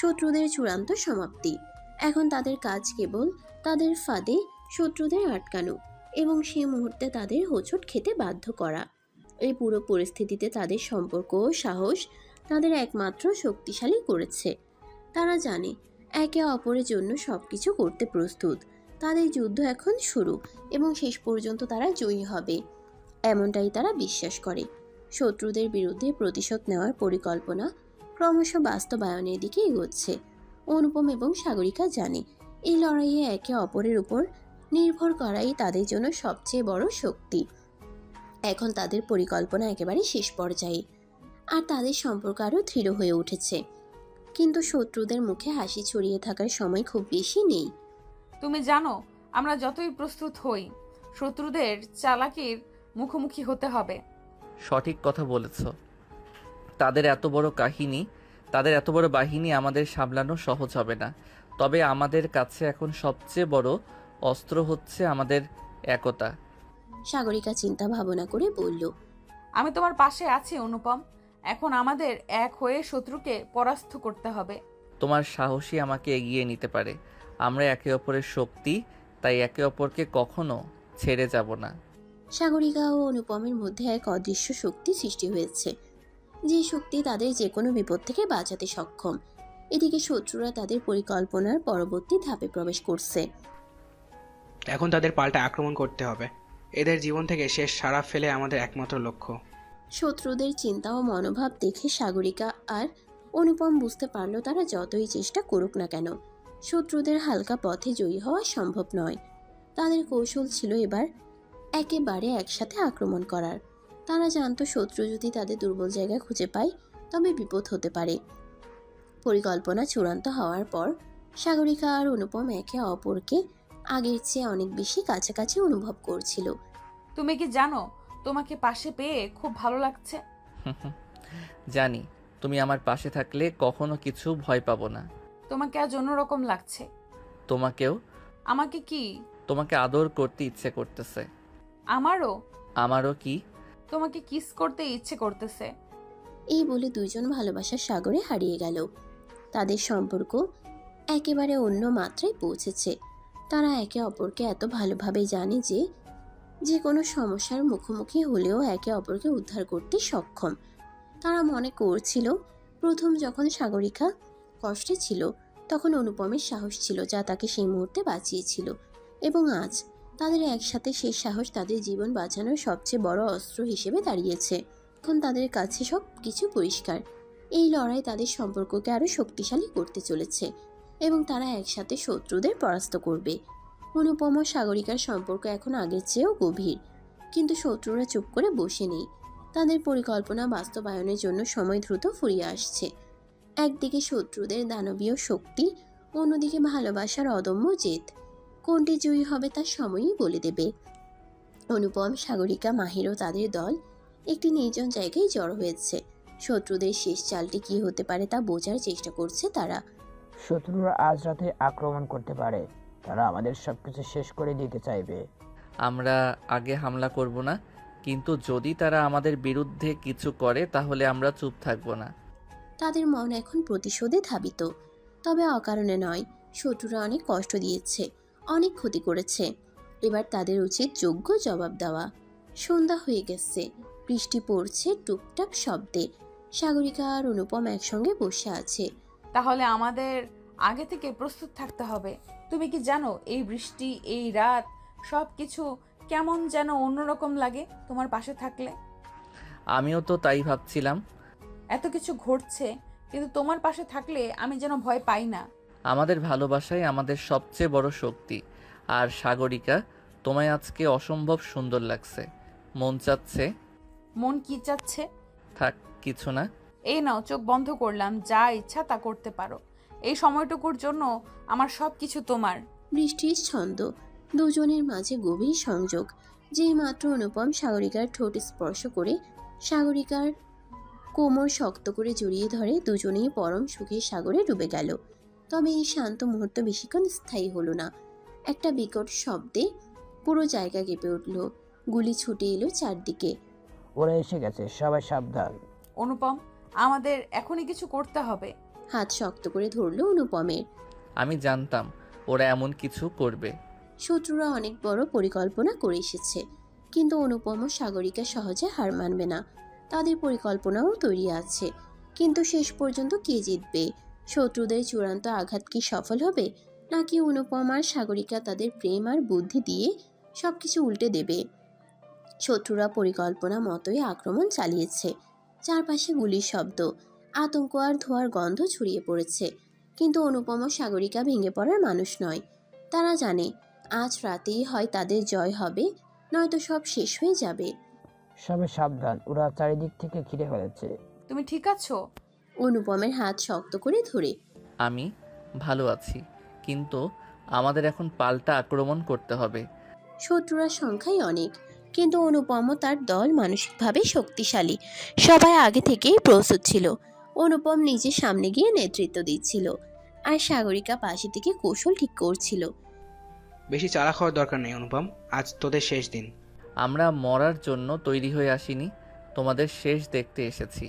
শত্রুদের চূড়ান্ত সমাপ্তি। এখন তাদের কাজ কেবল তাদের ফাঁদে শত্রুদের আটকানো এবং সে মুহূর্তে তাদের হোঁচট খেতে বাধ্য করা। এই পুরো পরিস্থিতিতে তাদের সম্পর্ক ও সাহস তাদের একমাত্র শক্তিশালী করেছে। তারা জানে একে অপরের জন্য সবকিছু করতে প্রস্তুত। তাদের যুদ্ধ এখন শুরু এবং শেষ পর্যন্ত তারা জয়ী হবে, এমনটাই তারা বিশ্বাস করে। শত্রুদের বিরুদ্ধে প্রতিশোধ নেওয়ার পরিকল্পনা ক্রমশ বাস্তবায়নের দিকে এগোচ্ছে। অনুপম এবং সাগরিকা জানে এই লড়াইয়ে একে অপরের উপর নির্ভর করাই তাদের জন্য সবচেয়ে বড় শক্তি। এখন তাদের পরিকল্পনা একেবারে শেষ পর্যায়ে, আর তাদের সম্পর্ক আরও দৃঢ় হয়ে উঠেছে। কিন্তু শত্রুদের মুখে হাসি ছড়িয়ে থাকার সময় খুব বেশি নেই। তুমি জানো, আমরা যতই প্রস্তুত হই, শত্রুদের চালাকির মুখোমুখি হতে হবে। সঠিক কথা বলেছ। তাদের এত বড় বাহিনী আমাদের সামলানো সহজ হবে না। তবে আমাদের কাছে এখন সবচেয়ে বড় অস্ত্র হচ্ছে আমাদের একতা। সাগরিকা চিন্তা ভাবনা করে বলল, আমি তোমার পাশে আছি অনুপম। এখন আমাদের এক হয়ে শত্রুকে পরাস্ত করতে হবে। তোমার সাহসী আমাকে এগিয়ে নিতে পারে। আমরা একে অপরের শক্তি, তাই একে অপরকে কখনো ছেড়ে যাব না। সাগরিকা ও অনুপমের মধ্যে এক অদৃশ্য শক্তি সৃষ্টি হয়েছে, যে শক্তি তাদের যে কোনো বিপদ থেকে বাঁচাতে সক্ষম। এদিকে শত্রুরা তাদের পরিকল্পনার পরবর্তী ধাপে প্রবেশ করছে। এখন তাদের পাল্টা আক্রমণ করতে হবে। এদের জীবন থেকে শেষ সারা ফেলে আমাদের একমাত্র লক্ষ্য। শত্রুদের চিন্তা ও মনোভাব দেখে সাগরিকা আর অনুপম বুঝতে পারল তারা যতই চেষ্টা করুক না কেন, শত্রুদের হালকা পথে জয়ী হওয়া সম্ভব নয়। তাদের কৌশল ছিল এবার একেবারে একসাথে আক্রমণ করার। তারা জানত শত্রু যদি তাদের দুর্বল জায়গা খুঁজে পায় তবে বিপদ হতে পারে। পরিকল্পনা চূড়ান্ত হওয়ার পর সাগরিকা আর অনুপম একে অপরকে আগের চেয়ে অনেক বেশি কাছাকাছি অনুভব করছিল। তুমি কি জানো, তোমাকে পাশে পেয়ে খুব ভালো লাগছে। জানি, তুমি আমার পাশে থাকলে কখনো কিছু ভয় পাবো না। তোমাকে আজ অন্যরকম লাগছে। তোমাকেও। আমাকে কি? তোমাকে আদর করতে ইচ্ছে করতেছে। আমারও কি? তোমাকে কিস করতে ইচ্ছে করতেছে। এই বলে দুইজন ভালোবাসার সাগরে হারিয়ে গেল। তাদের সম্পর্ক একেবারে অন্য মাত্রায় পৌঁছেছে। তারা একে অপরকে এত ভালোভাবে জানে যে যে কোনো সমস্যার মুখোমুখি হলেও একে অপরকে উদ্ধার করতে সক্ষম। তারা মনে করছিল প্রথম যখন সাগরিকা কষ্টে ছিল তখন অনুপমের সাহস ছিল যা তাকে সেই মুহূর্তে বাঁচিয়েছিল, এবং আজ তাদের একসাথে সেই সাহস তাদের জীবন বাঁচানোর সবচেয়ে বড় অস্ত্র হিসেবে দাঁড়িয়েছে। এখন তাদের কাছে সব কিছু পরিষ্কার। এই লড়াই তাদের সম্পর্ককে আরও শক্তিশালী করতে চলেছে এবং তারা একসাথে শত্রুদের পরাস্ত করবে। অনুপম ও সাগরিকার সম্পর্ক এখন আগের চেয়েও গভীর, কিন্তু শত্রুরা চুপ করে বসে নেই। তাদের পরিকল্পনা বাস্তবায়নের জন্য সময় দ্রুত ফুরিয়ে আসছে। একদিকে শত্রুদের দানবীয় শক্তি, অন্যদিকে ভালোবাসার অদম্য জেদ। কোনটি জয়ী হবে তা সময়ই বলে দেবে। অনুপম, সাগরিকা, মাহির ও তাদের দল একটি নির্জন জায়গায় জড়ো হয়েছে। শত্রুদের শেষ চালটি কি হতে পারে তা বোঝার চেষ্টা করছে তারা। শত্রুরা আজ রাতে আক্রমণ করতে পারে। তারা আমাদের সবকিছু শেষ করে দিতে চাইবে। আমরা আগে হামলা করব না, কিন্তু যদি তারা আমাদের বিরুদ্ধে কিছু করে তাহলে আমরা চুপ থাকব না। তাদের মন এখন প্রতিশোধে ধাবিত, তবে অকারণে নয়। শত্রুরা অনেক কষ্ট দিয়েছে, অনেক ক্ষতি করেছে। এবার তাদের উচিত যোগ্য জবাব দেওয়া। সন্ধ্যা হয়ে গেছে, বৃষ্টি পড়ছে টুপটাপ শব্দে। সাগরিকা আর অনুপম একসঙ্গে বসে আছে। তাহলে আমাদের আগে থেকে প্রস্তুত থাকতে হবে। তুমি কি জানো, এই বৃষ্টি, এই রাত সব কিছু কেমন যেন অন্যরকম লাগে তোমার পাশে থাকলে। আমিও তো তাই ভাবছিলাম। এত কিছু ঘটছে, কিন্তু তোমার পাশে থাকলে আমি যেন ভয় পাই না। আমাদের ভালোবাসাই আমাদের সবচেয়ে বড় শক্তি। আর সাগরিকা, তোমায় আজকে অসম্ভব সুন্দর লাগছে। মন চাচ্ছে। মন কি চাচ্ছে? থাক, কিছু না। এই নাও, চোখ বন্ধ করলাম, যা ইচ্ছা তা করতে পারো। এই সময়টুকুর জন্য আমার সব কিছু তোমার। বৃষ্টির ছন্দ, দুজনের মাঝে গভীর সংযোগ। যেই মাত্র অনুপম সাগরিকার ঠোঁট স্পর্শ করে সাগরিকার কোমর শক্ত করে জড়িয়ে ধরে, দুজনেই পরম সুখের সাগরে ডুবে গেল। তবে এই শান্ত মুহূর্ত বেশিক্ষণ স্থায়ী হলো না। একটা বিকট শব্দে পুরো জায়গা কেঁপে উঠল। গুলি ছুটে এলো চারদিকে। ওরা এসে গেছে, সবাই সাবধান। অনুপম, আমাদের এখনই কিছু করতে হবে। হাত শক্ত করে ধরল অনুপমের। আমি জানতাম ওরা এমন কিছু করবে। শত্রুরা অনেক বড় পরিকল্পনা করে এসেছে, কিন্তু অনুপম ও সাগরিকা সহজে হার মানবে না। তাদের পরিকল্পনাও তৈরি আছে, কিন্তু শেষ পর্যন্ত কে জিতবে? শত্রুদের চূড়ান্ত আঘাত কি সফল হবে, নাকি অনুপম আর সাগরিকা তাদের প্রেম আর বুদ্ধি দিয়ে সবকিছু উল্টে দেবে? শত্রুরা পরিকল্পনা মতোই আক্রমণ চালিয়েছে। চারপাশে গুলির শব্দ, আতঙ্ক আর ধোঁয়ার গন্ধ ছড়িয়ে পড়েছে। কিন্তু অনুপম ও সাগরিকা ভেঙে পড়ার মানুষ নয়। তারা জানে আজ রাতেই হয় তাদের জয় হবে, নয়তো সব শেষ হয়ে যাবে। সবাই সাবধান, ওরা চারিদিক থেকে ঘিরে ফেলেছে। তুমি ঠিক আছো? অনুপমের হাত শক্ত করে ধরে। আমি ভালো আছি, কিন্তু আমাদের এখন পাল্টা আক্রমণ করতে হবে। শত্রুরা সংখ্যায় অনেক, কিন্তু অনুপম ও তার দল মানসিকভাবে শক্তিশালী। সবাই আগে থেকেই প্রস্তুত ছিল। অনুপম নিজে সামনে গিয়ে নেতৃত্ব দিচ্ছিল, আর সাগরিকা পাশে থেকে কৌশল ঠিক করছিল। বেশি চালাক হওয়ার দরকার নেই অনুপম, আজ তোদের শেষ দিন। আমরা মরার জন্য তৈরি হয়ে আসিনি, তোমাদের শেষ দেখতে এসেছি।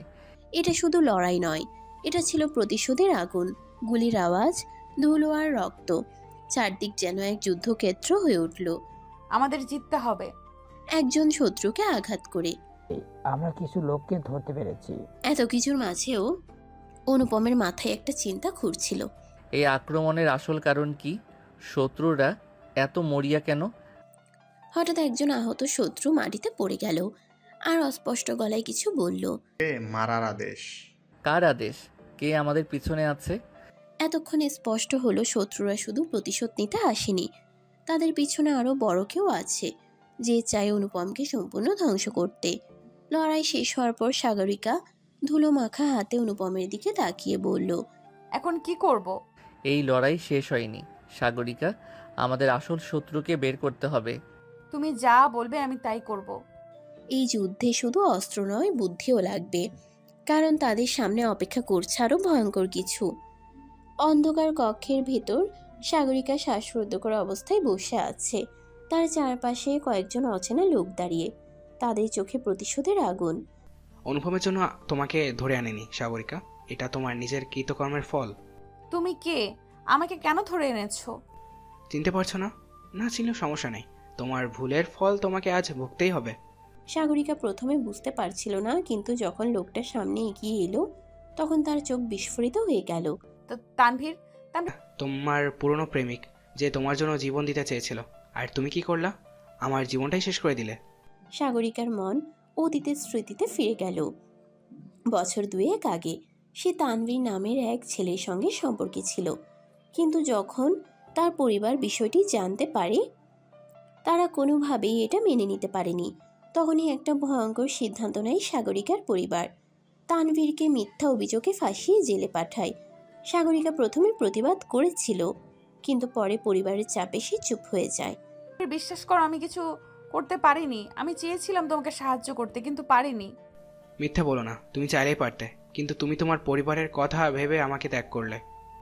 এটা শুধু লড়াই নয়, এটা ছিল প্রতিশোধের আগুন। গুলির আওয়াজ, ধুলো আর রক্ত, চারদিক যেন এক যুদ্ধক্ষেত্র হয়ে উঠল। আমাদের জিততে হবে। একজন শত্রুকে আঘাত করে। আমরা কিছু লোককে ধরতে পেরেছি। এত কিছুর মাঝেও অনুপমের মাথায় একটা চিন্তা ঘুরছিল। এই আক্রমণের আসল কারণ কি? শত্রুরা এত মরিয়া কেন? হঠাৎ একজন আহত শত্রু মাটিতে পড়ে গেল, আর অস্পষ্ট গলায় কিছু বলল। মারার আদেশ। কার আদেশ? কে আমাদের পিছনে আছে? এতক্ষণে স্পষ্ট হলো শত্রুরা শুধু প্রতিশোধ নিতে আসেনি, তাদের পিছনে আরো বড় কেউ আছে, যে চায় অনুপমকে সম্পূর্ণ ধ্বংস করতে। লড়াই শেষ হওয়ার পর সাগরিকা ধুলো মাখা হাতে অনুপমের দিকে তাকিয়ে বলল। এখন কি করব? এই লড়াই শেষ হয়নি সাগরিকা, আমাদের আসল শত্রুকে বের করতে হবে। তুমি যা বলবে আমি তাই করব। এই যুদ্ধে শুধু অস্ত্র নয়, বুদ্ধিও লাগবে, কারণ তাদের সামনে অপেক্ষা করছে আরো ভয়ঙ্কর কিছু। অন্ধকার কক্ষের ভেতর সাগরিকা শ্বাসরুদ্ধকর অবস্থায় বসে আছে। তার চারপাশে কয়েকজন অচেনা লোক দাঁড়িয়ে, তাদের চোখে প্রতিশোধের আগুন। অনুপমের জন্য তোমাকে ধরে আনেনি সাগরিকা, এটা তোমার নিজের কৃতকর্মের ফল। তুমি কে? আমাকে কেন ধরে এনেছো? চিনতে পারছো না? না চিনলেও সমস্যা নেই, তোমার ভুলের ফল তোমাকে আজ ভুগতেই হবে। সাগরিকা প্রথমে বুঝতে পারছিল না, কিন্তু যখন লোকটা সামনে এগিয়ে এলো তখন তার চোখ বিস্ফোরিত হয়ে গেল। তানভীর, তোমার পুরনো প্রেমিক, যে তোমার জন্য জীবন দিতে চেয়েছিল, আর তুমি কি করলা? আমার জীবনটাই শেষ করে দিলে। সাগরিকার মন অতীতের স্মৃতিতে ফিরে গেল। বছর দুয়েক আগে সে তানভীর নামের এক ছেলের সঙ্গে সম্পর্কে ছিল, কিন্তু যখন তার পরিবার বিষয়টি জানতে পারে, তারা কোনোভাবেই এটা মেনে নিতে পারেনি। তখনই একটা ভয়ঙ্কর সিদ্ধান্ত নেয় সাগরিকার পরিবার। তানভীরকে মিথ্যা অভিযোগে ফাঁসিয়ে জেলে পাঠায়। সাগরিকা প্রথমে প্রতিবাদ করেছিল, কিন্তু পরে পরিবারের চাপে সে চুপ হয়ে যায়। বিশ্বাস করো, আমি কিছু করতে পারিনি। আমি চেয়েছিলাম তোমাকে সাহায্য করতে, কিন্তু পারিনি। মিথ্যা বলো না, তুমি চাইলেই পারতে, কিন্তু তুমি তোমার পরিবারের কথা ভেবে আমাকে ত্যাগ করলে।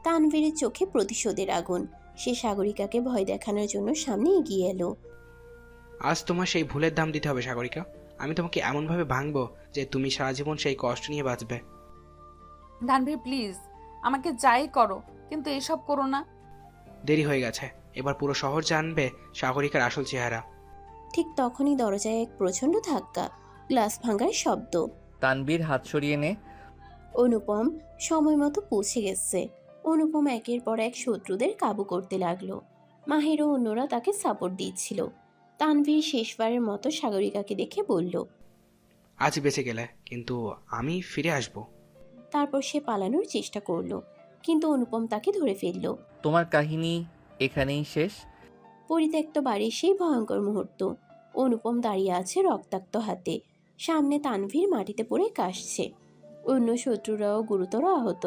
তানভীরের চোখে প্রতিশোধের আগুন। সে সাগরিকাকে ভয় দেখানোর জন্য সামনে এগিয়ে এলো। আজ তোমার সেই ভুলের দাম দিতে হবে সাগরিকা। আমি তোমাকে এমনভাবে ভাঙবো যে তুমি সারা জীবন সেই কষ্ট নিয়ে বাঁচবে। তানভীর প্লিজ, আমাকে যাই করো, কিন্তু এসব করো না। দেরি হয়ে গেছে, এবার পুরো শহর জানবে সাগরিকার আসল চেহারা। ঠিক তখনই দরজায় এক প্রচণ্ড ধাক্কা, গ্লাস ভাঙার শব্দ। তানবীর হাত সরিয়ে নে। অনুপম সময় মতো পৌঁছে গেছে। অনুপম একের পর এক শত্রুদের কাবু করতে লাগলো। মাহির ও অন্যরা তাকে সাপোর্ট দিচ্ছিল। তানভীর শেষবারের মতো সাগরিকাকে দেখে বলল। আজ বেঁচে গেলে, কিন্তু আমি ফিরে আসব। তারপর সে পালানোর চেষ্টা করলো, কিন্তু অনুপম তাকে ধরে ফেলল। তোমার কাহিনী এখানেই শেষ? পরিত্যক্ত বাড়ির সেই ভয়ঙ্কর মুহূর্ত। অনুপম দাঁড়িয়ে আছে রক্তাক্ত হাতে, সামনে তানভীর মাটিতে পড়ে কাশছে, অন্য শত্রুরাও গুরুতর আহত।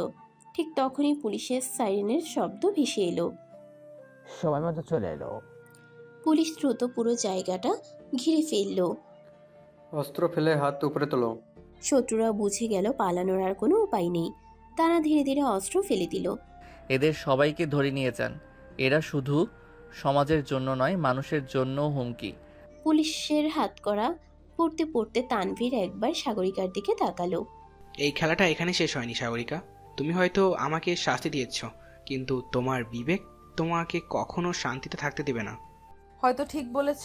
ঠিক তখনই পুলিশের সাইরেনের শব্দ ভেসে এলো। সময় মতো চলে এলো। পুলিশ দ্রুত পুরো জায়গাটা ঘিরে ফেলল। অস্ত্র ফেলে হাত উপরে তোলো। শত্রুরা বুঝে গেল পালানোর আর কোনো উপায় নেই। তারা ধীরে ধীরে অস্ত্র ফেলে দিল। এদের সবাইকে ধরে নিয়ে যান। এরা শুধু সমাজের জন্য নয়, মানুষের জন্যও হুমকি। পুলিশের হাত করা পড়তে পড়তে তানভীর একবার সাগরিকার দিকে তাকালো। এই খেলাটা এখানে শেষ হয়নি সাগরিকা। তুমি হয়তো আমাকে শাস্তি দিয়েছ, কিন্তু তোমার বিবেক তোমাকে কখনো শান্তিতে থাকতে দেবে না। হয়তো ঠিক বলেছ।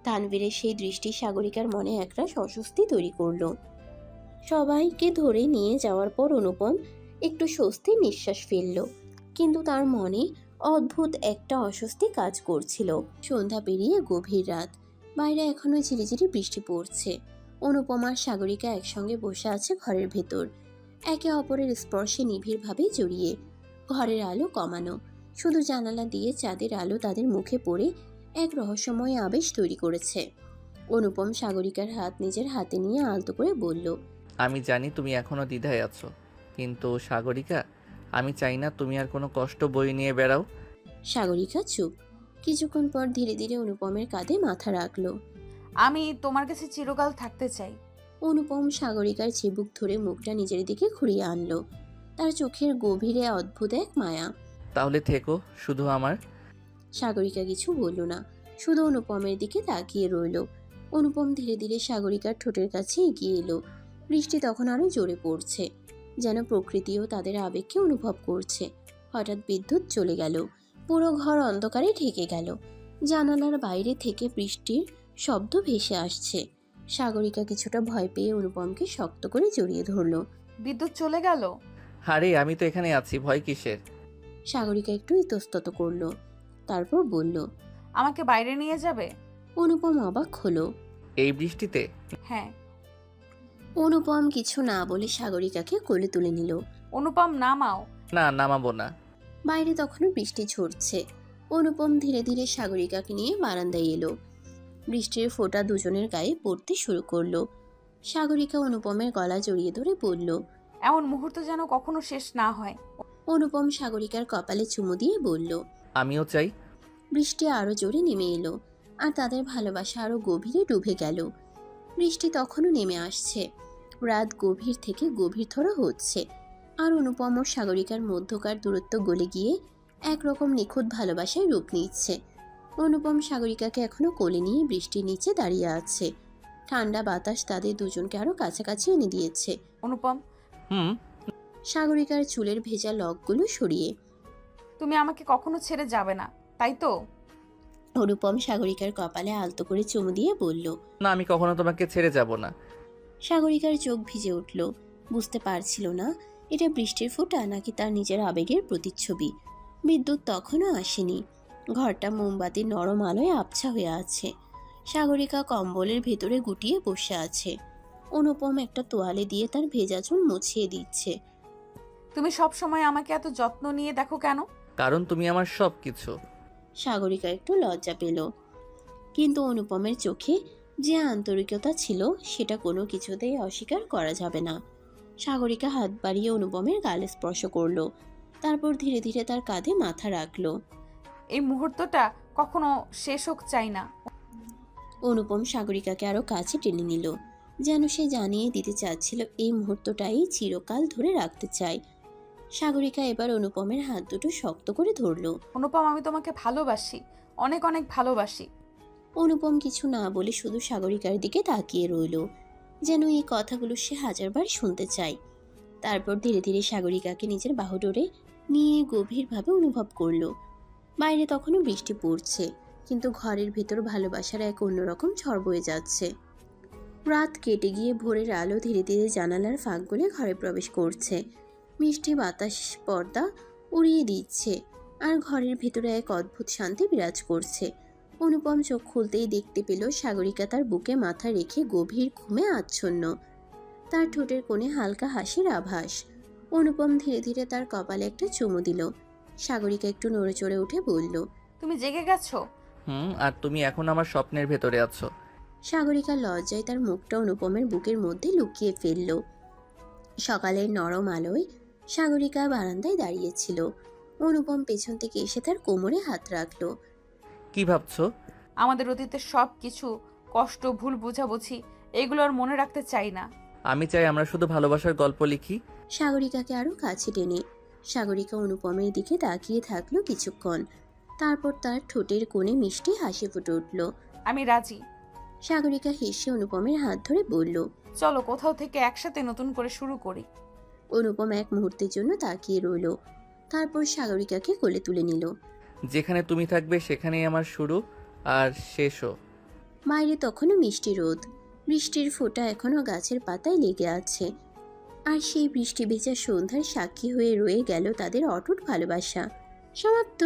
তানভীরের সেই দৃষ্টি সাগরিকার মনে একটা অস্বস্তি তৈরি করলো। সবাইকে ধরে নিয়ে যাওয়ার পর অনুপম একটু স্বস্তির নিঃশ্বাস ফেলল, কিন্তু তার মনে অদ্ভুত একটা অস্বস্তি কাজ করছিল। সন্ধ্যা পেরিয়ে গভীর রাত, বাইরে এখনো ঝিরিঝিরি বৃষ্টি পড়ছে। অনুপম আর সাগরিকা একসঙ্গে বসে আছে ঘরের ভেতর, একে অপরের স্পর্শে নিবিড়ভাবে জড়িয়ে। ঘরের আলো কমানো, শুধু জানালা দিয়ে চাঁদের আলো তাদের মুখে পড়ে এক রহস্যময় আবেশ তৈরি করেছে। অনুপম সাগরিকার হাত নিজের হাতে নিয়ে আলতো করে বলল। আমি জানি তুমি এখনো দ্বিধায় আছো, কিন্তু সাগরিকা, আমি চাই না তুমি আর কোনো কষ্ট বয়ে নিয়ে বেড়াও। সাগরিকা চুপ। কিছুক্ষণ পর ধীরে ধীরে অনুপমের কাঁধে মাথা রাখলো। আমি তোমার কাছে চিরকাল থাকতে চাই। অনুপম সাগরিকার চিবুক ধরে মুখটা নিজের দিকে ঘুরিয়ে আনলো। তার চোখের গভীরে অদ্ভুত এক মায়া। তাহলে থেকো শুধু আমার। সাগরিকা কিছু বলল না, শুধু অনুপমের দিকে তাকিয়ে রইল। অনুপম ধীরে ধীরে সাগরিকার ঠোঁটের কাছে এগিয়ে এলো। বৃষ্টি তখন আরো জোরে পড়ছে, যেন প্রকৃতিও তাদের আবেগকে অনুভব করছে। হঠাৎ বিদ্যুৎ চলে গেল, পুরো ঘর অন্ধকারে ঢেকে গেল। জানালার বাইরে থেকে বৃষ্টির শব্দ ভেসে আসছে। সাগরিকা কিছুটা ভয় পেয়ে অনুপমকে শক্ত করে জড়িয়ে ধরল। বিদ্যুৎ চলে গেল? আরে আমি তো এখানে আছি, ভয় কিসের? সাগরিকা একটু ইতস্তত করলো, তারপর বলল। আমাকে বাইরে নিয়ে যাবে? অনুপম অবাক হলো। এই বৃষ্টিতে? হ্যাঁ। অনুপম কিছু না বলে সাগরিকাকে কোলে তুলে নিল। অনুপম নামাও। না, নামাবো না। বাইরে তখনও বৃষ্টি ঝরছে। অনুপম ধীরে ধীরে সাগরিকাকে নিয়ে বারান্দায় এলো। বৃষ্টির ফোঁটা দুজনের গায়ে পড়তে শুরু করলো। সাগরিকা অনুপমের গলা জড়িয়ে ধরে বলল। এমন মুহূর্ত যেন কখনো শেষ না হয়। অনুপম সাগরিকার কপালে চুমু দিয়ে বলল। আমিও চাই। বৃষ্টি আরো জোরে নেমে এলো, আর তাদের ভালোবাসা আরো গভীরে ডুবে গেল। বৃষ্টি তখনও নেমে আসছে, রাত গভীর থেকে গভীরতর হচ্ছে, আর অনুপম ও সাগরিকার মধ্যকার দূরত্ব গলে গিয়ে একরকম নিখুঁত ভালোবাসায় রূপ নিচ্ছে। অনুপম সাগরিকাকে এখনো কোলে নিয়ে বৃষ্টির নিচে দাঁড়িয়ে আছে। ঠান্ডা বাতাস তাদের দুজনকে আরো কাছাকাছি এনে দিয়েছে। অনুপম, হুম। সাগরিকার চুলের ভেজা লকগুলো সরিয়ে। তুমি আমাকে কখনো ছেড়ে যাবে না, তাই তো? অনুপম সাগরিকার কপালে আলতো করে চুমু দিয়ে বলল। না, আমি কখনো তোমাকে ছেড়ে যাব না। সাগরিকার চোখ ভিজে উঠল, বুঝতে পারছিল না এটা বৃষ্টির ফোঁটা নাকি তার নিজের আবেগের প্রতিচ্ছবি। বিদ্যুৎ তখনও আসেনি, ঘরটা মোমবাতির নরম আলোয় আবছা হয়ে আছে। সাগরিকা কম্বলের ভেতরে গুটিয়ে বসে আছে। অনুপম একটা তোয়ালে দিয়ে তার ভেজা চুল মুছিয়ে দিচ্ছে। তুমি সব সময় আমাকে এত যত্ন নিয়ে দেখো কেন? কারণ তুমি আমার সব কিছু। সাগরিকা একটু লজ্জা পেল, কিন্তু অনুপমের চোখে যে আন্তরিকতা ছিল সেটা কোনো কিছুতেই অস্বীকার করা যাবে না। সাগরিকা হাত বাড়িয়ে অনুপমের গালে স্পর্শ করলো, তারপর ধীরে ধীরে তার কাঁধে মাথা রাখলো। এই মুহূর্তটা কখনো শেষ হোক চাই না। অনুপম সাগরিকাকে আরো কাছে টেনে নিল, যেন সে জানিয়ে দিতে চাচ্ছিল এই মুহূর্তটাই চিরকাল ধরে রাখতে চায়। সাগরিকা এবার অনুপমের হাত দুটো শক্ত করে ধরলো। অনুপম, আমি তোমাকে ভালোবাসি, অনেক অনেক ভালোবাসি। অনুপম কিছু না বলে শুধু সাগরিকার দিকে তাকিয়ে রইল, যেন এই কথাগুলো সে হাজারবার শুনতে চায়। তারপর ধীরে ধীরে সাগরিকাকে নিজের বাহুডোরে নিয়ে গভীরভাবে অনুভব করলো। বাইরে তখনও বৃষ্টি পড়ছে, কিন্তু ঘরের ভেতর ভালোবাসার এক অন্যরকম ঝড় বয়ে যাচ্ছে। রাত কেটে গিয়ে ভোরের আলো ধীরে ধীরে জানালার ফাঁক গলে ঘরে প্রবেশ করছে। মিষ্টি বাতাস পর্দা উড়িয়ে দিচ্ছে, আর ঘরের ভেতরে এক অদ্ভুত শান্তি বিরাজ করছে। অনুপম চোখ খুলতেই দেখতে পেল সাগরিকা তার বুকে মাথা রেখে গভীর ঘুমে আচ্ছন্ন। তার ঠোঁটের কোণে হালকা হাসির আভাস। অনুপম ধীরে ধীরে তার কপালে একটা চুমু দিল। সাগরিকা একটু নড়েচড়ে উঠে বলল, তুমি জেগে গেছো? আর তুমি এখন আমার স্বপ্নের ভেতরে আছো। সাগরিকা লজ্জায় তার মুখটা অনুপমের বুকের মধ্যে লুকিয়ে ফেলল। সকালের নরম আলোয় সাগরিকা বারান্দায় দাঁড়িয়েছিল। অনুপম পেছন থেকে এসে তার কোমরে হাত রাখলো। কি ভাবছো? আমাদের অতীতের সব কিছু, কষ্ট, ভুল বোঝাবুঝি, এগুলো আর মনে রাখতে চাই না। আমি চাই আমরা শুধু ভালোবাসার গল্প লিখি। সাগরিকাকে আরো কাছে টেনে সাগরিকা অনুপমের দিকে তাকিয়ে থাকলো কিছুক্ষণ। তারপর তার ঠোঁটের কোণে মিষ্টি হাসি ফুটে উঠল। আমি রাজি। সাগরিকা হেসে অনুপমের হাত ধরে বলল, চলো কোথাও থেকে একসাথে নতুন করে শুরু করি। অনুপম এক মুহূর্তের জন্য তাকিয়ে রইল। তারপর সাগরিকাকে কোলে তুলে নিল। যেখানে তুমি থাকবে সেখানেই আমার শুরু আর শেষও। বাইরে তখনও মিষ্টি রোদ। বৃষ্টির ফোঁটা এখনো গাছের পাতায় লেগে আছে। আর সেই বৃষ্টি ভেজা সন্ধ্যার সাক্ষী হয়ে রয়ে গেল তাদের অটুট ভালোবাসা। সমাপ্ত।